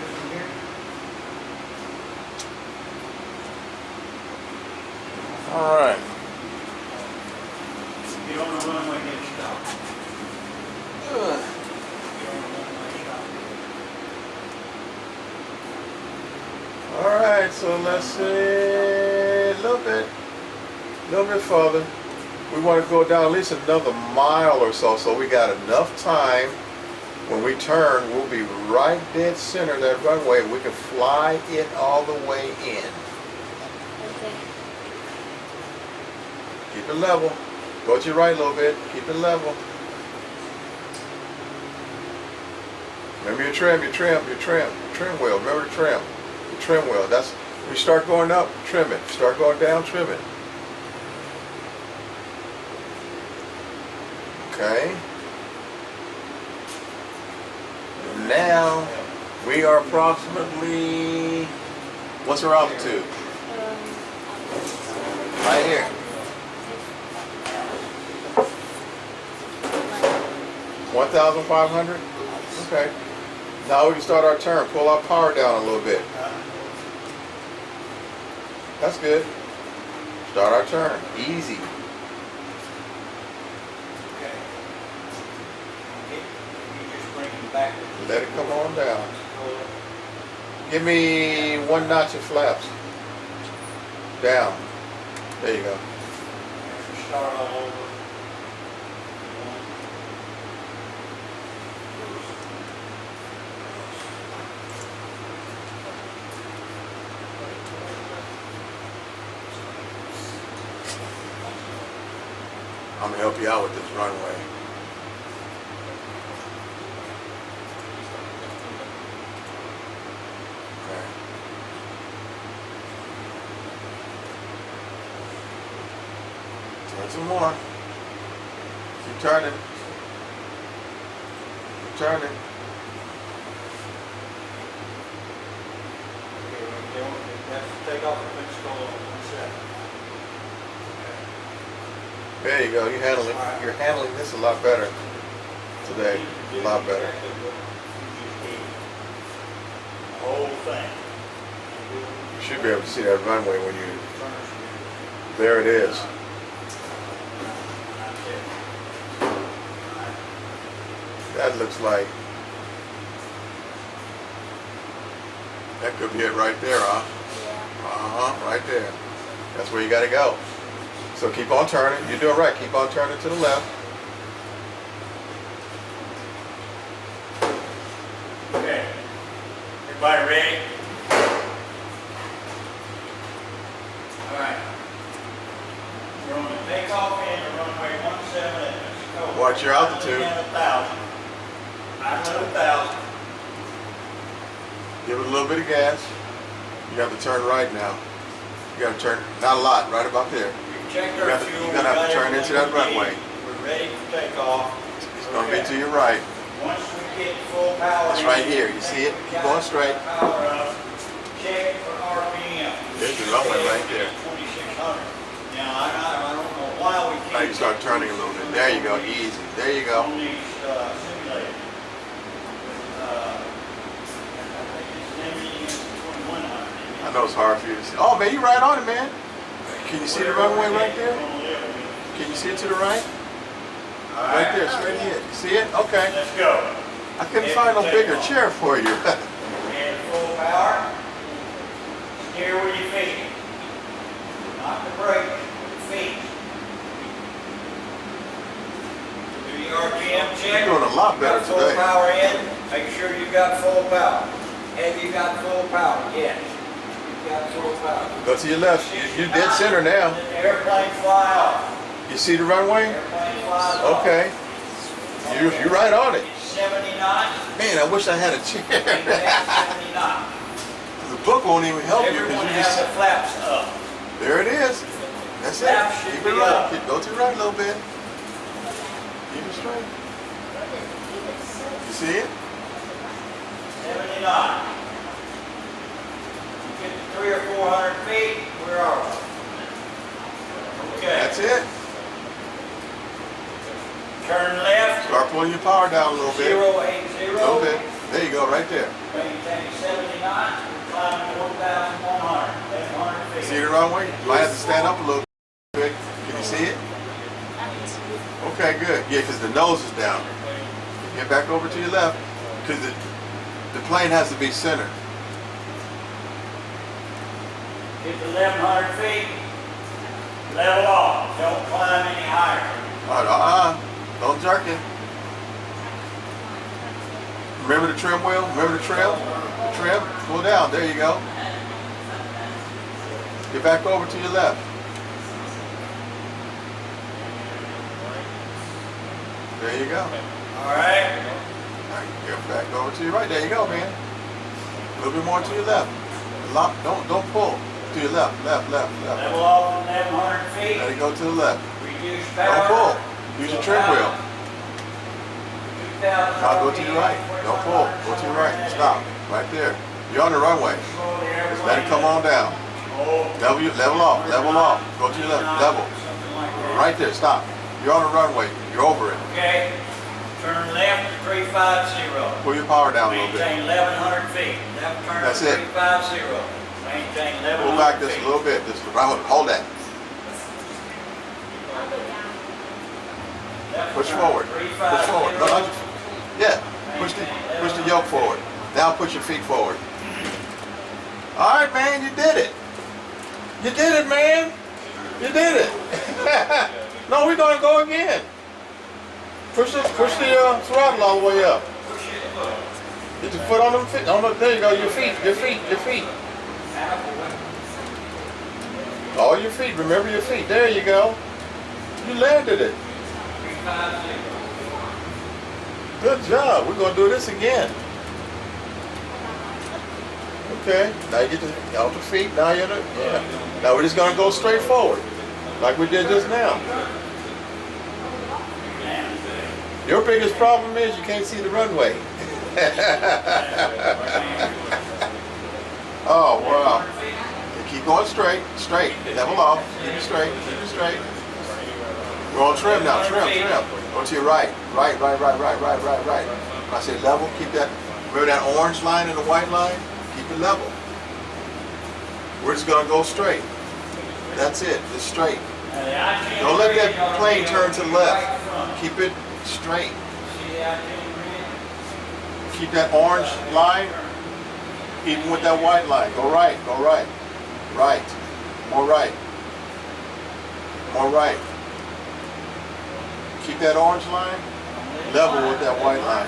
All right. Get on the runway, get stopped. Get on the runway, stop. All right, so let's see a little bit further. We want to go down at least another mile or so we got enough time. When we turn, we'll be right dead center of that runway. We can fly it all the way in. Okay. Keep it level. Go to your right a little bit. Keep it level. Remember your trim wheel. Remember the trim. The trim wheel. That's when you start going up, trim it. Start going down, trim it. Okay. Now we are approximately, what's our altitude? Right here. 1,500? Okay. Now we can start our turn. Pull our power down a little bit. That's good. Start our turn. Easy. Okay. You just bring it back. Let it come on down. Give me 1 notch of flaps. Down. There you go. Start all over. I'm gonna help you out with this runway. Okay. Turn some more. Keep turning. Keep turning. Take off the fence call on 1 second. There you go. You're handling this a lot better today. A lot better. The whole thing. You should be able to see that runway when you. There it is. That looks like. That could be it right there, huh? Right there. That's where you gotta go. So keep on turning. You're doing right. Keep on turning to the left. Okay. Everybody ready? All right. We're on the takeoff in the runway 17 at Mexico. Watch your altitude. I'm at 1,000. I'm at 1,000. Give it a little bit of gas. You have to turn right now. You got to turn, not a lot, right about there. Check You're our gonna fuel. have to turn into that runway. We're ready for takeoff. It's going to be to your right. Once we get full power. It's right here. You see it? Keep going straight. Power up. Check for RPM. There's the runway right there. 2,600. Now, I don't know why we can't. Now you start turning a little bit. There you go. Easy. There you go. On these simulators. I know it's hard for you to see. Oh, man, you right on it, man. Can you see the runway right there? Can you see it to the right? Right there, straight ahead. See it? Okay. Let's go. I couldn't find no bigger chair for you. And full power. Steer with your feet. Not the brake, your feet. Do your RPM check. You're doing a lot better Got full today. power in. Make sure you got full power. Have you got full power? Yes. You got full power. Go to your left. You're dead center now. Let the airplane fly off. You see the runway? Airplane flies off. Okay. You're right on it. 79. Man, I wish I had a chair. Maintain 79. The book won't even help you because Everyone you has just. the flaps up. There it is. That's it. Flaps should Keep be it right. up. Go to the right a little bit. Keep it straight. You see it? 79. Get to 300 or 400 feet, where are we? Okay. That's it. Turn left. Start pulling your power down a little bit. 080. A little bit. There you go, right there. Maintain 79. Climbing 1,100. 1,100 feet. See the runway? Might have to stand up a little bit. Can you see it? Okay, good. Yeah, because the nose is down. Get back over to your left because the plane has to be centered. Get to 1,100 feet. Level off. Don't climb any higher. Don't jerk it. Remember the trim wheel? Remember the trim? The trim? Pull down. There you go. Get back over to your left. There you go. All right. All right, get back over to your right. There you go, man. A little bit more to your left. Lock. Don't pull. To your left. Left. Level off at 1,100 feet. Let it go to the left. Reduce Don't power. pull. Use your trim wheel. Now go to your right. Don't pull. Go to your right. Stop. Right there. You're on the runway. Just let it come on down. Level off. Level off. Go to your left. Level. Right there. Stop. You're on the runway. You're over it. Okay. Turn left to 350. Pull your power down a little bit. Maintain 1,100 feet. Left turn That's to it. 350. Maintain level. Pull back just a little bit. Just hold that. Push forward. Push forward. No, no. Yeah. Push the yoke forward. Now push your feet forward. All right, man. You did it. You did it, man. You did it. No, we're gonna go again. Push the throttle all the way up. Get your foot on them feet. There you go. Your feet. All your feet. Remember your feet. There you go. You landed it. Good job. We're gonna do this again. Okay. Now you get off the feet. Now you're Now we're just gonna go straight forward, like we did just now. Your biggest problem is you can't see the runway. Oh wow. Keep going straight. Level off. Keep it straight. We're on trim now. Trim. Go to your right. Right. When I say level, keep that. Remember that orange line and the white line? Keep it level. We're just gonna go straight. That's it. Just straight. Don't let that plane turn to the left. Keep it straight. Keep that orange line even with that white line. Go right. Right. More right. Keep that orange line level with that white line.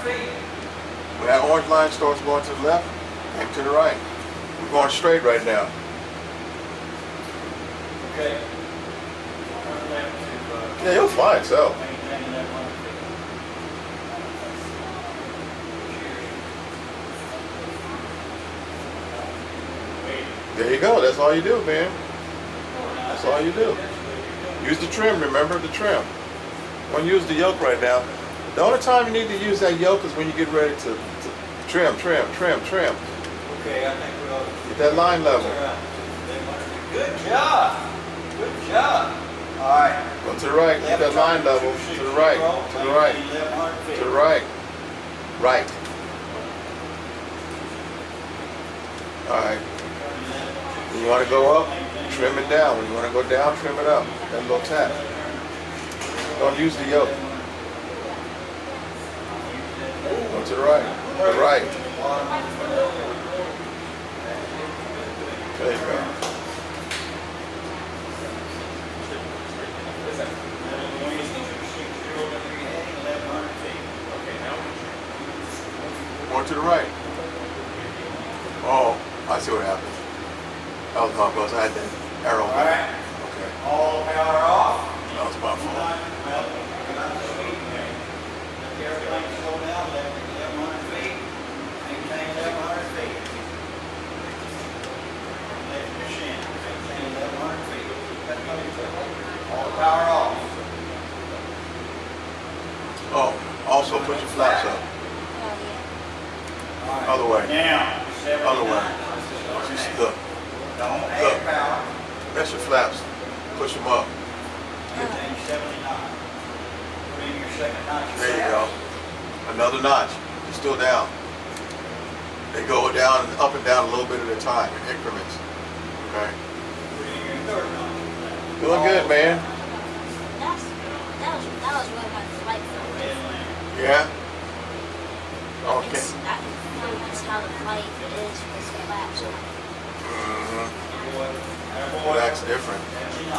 When that orange line starts going to the left, and to the right. We're going straight right now. Okay. Yeah, you'll fly itself. There you go. That's all you do, man. That's all you do. Use the trim. Remember the trim. Don't use the yoke right now. The only time you need to use that yoke is when you get ready to trim. Okay, I think we ought to Get that line level. Good job. All right. Go to the right. Get that line level. To the right. To the right. Right. All right. When you want to go up, trim it down. When you want to go down, trim it up. That little tap. Don't use the yoke. Go to the right. To the right. There you go. More to the right. Oh, I see what happened. That was my bus. I had that arrow. All right. Okay. All power off. That was my fault. Well, let the airplane slow down 1,100 feet. Maintain 1,100 feet. Lift your chin. Maintain 1,100 feet. All power off. Oh, also put your flaps up. All right. Other way. Now, 79. Other way. Just look. Don't Look. add power. That's your flaps. Push them up. Maintain 79. Put in your second notch. There you go. Another notch. You're still down. They go down and up and down a little bit at a time in increments. Okay. Put in your third notch. Doing good, man. That was where my flight from. Yeah? Okay. That's how the flight is with the flaps. Well, that's different.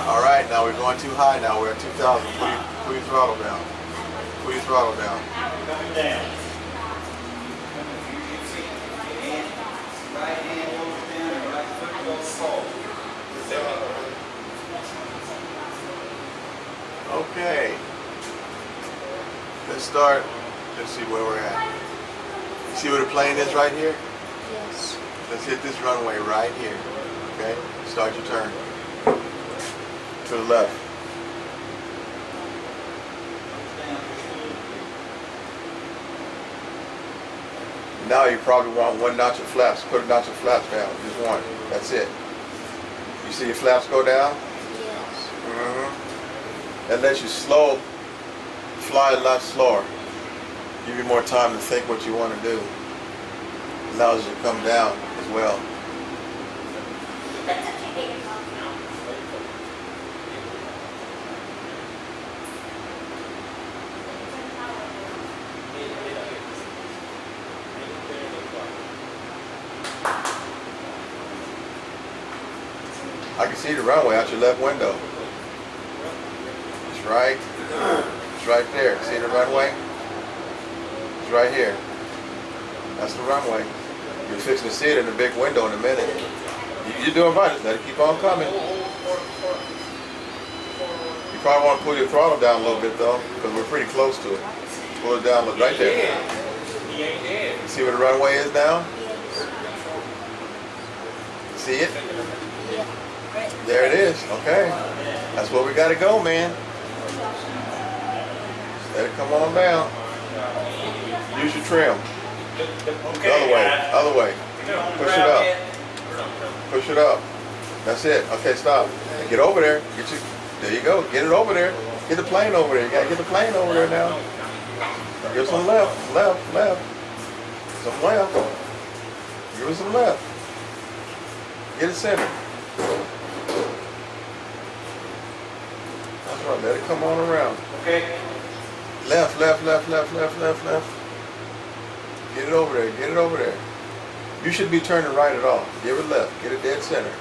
All right, now we're going too high now. We're at 2,000. Pull your throttle down. Pull your throttle down. Coming down. Use your feet. Right hand goes down and right foot goes forward. Okay. Let's start. Let's see where we're at. You see where the plane is right here? Yes. Let's hit this runway right here. Okay? Start your turn. To the left. Now you probably want one notch of flaps. Put a notch of flaps down. Just one. That's it. You see your flaps go down? Yes. That lets you fly a lot slower. Give you more time to think what you want to do. Allows you to come down as well. I can see the runway out your left window. It's right there. See the runway? It's right here. That's the runway. You're fixing to see it in the big window in a minute. You're doing fine. Just let it keep on coming. You probably want to pull your throttle down a little bit though, because we're pretty close to it. Pull it down, look right there. He ain't dead. See where the runway is now? See it? Yeah. Right. There it is. Okay. That's where we gotta go, man. Let it come on down. Use your trim. The other way. Other way. Push it up. Push it up. That's it. Okay, stop. Get over there. There you go. Get it over there. Get the plane over there. You gotta get the plane over there now. Give some left. Some left. Give it some left. Get it centered. That's right. Let it come on around. Okay. Left. Get it over there. Get it over there. You shouldn't be turning right at all. Give it left. Get it dead center.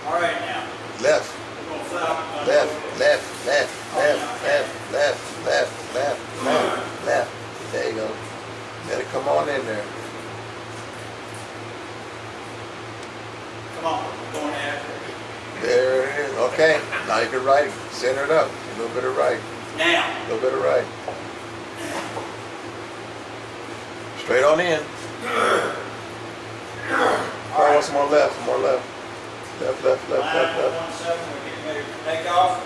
All right now. Left. We're gonna fly. Left. There you go. Let it come on in there. Come on, we're going after it. There it is. Okay. Now you can right. Center it up. A little bit of right. Now. A little bit of right. Straight on in. All right, some more left. Some more left. Left. 917, we're getting ready to take off.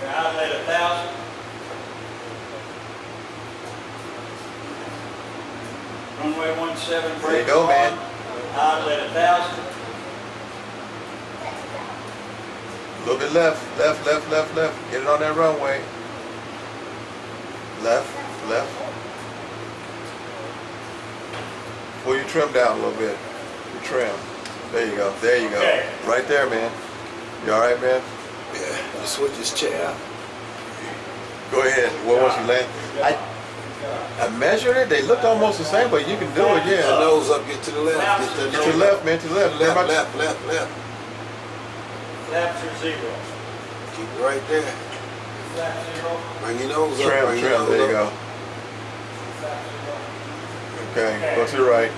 Your outlet 1,000. Runway 17, There you go, man. Outlet 1,000. A little bit left. Get it on that runway. Left. Pull your trim down a little bit. Your trim. There you go. Okay. Right there, man. You all right, man? Yeah, just switch his chair out. Go ahead. Well, once you land, I measured it. They looked almost the same, but you can do it. That Yeah. nose up, get to the left. Get that To nose the left, man. To the left. Left. Flaps are 0. Keep it right there. Flap 0. Bring your nose up. Trim. Bring your nose There you up. go. Okay. Go to the right.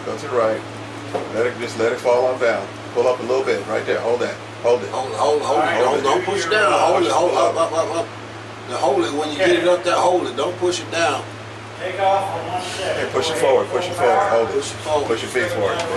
Let it fall on down. Pull up a little bit. Right there. Hold that. Hold it. Hold right, it. Don't push it down. Hold it. Hold up. Now hold it. When you get it up there, hold it. Don't push it down. Take off on 17. Hey, push it forward. Hold it. Push it forward. Push your feet forward.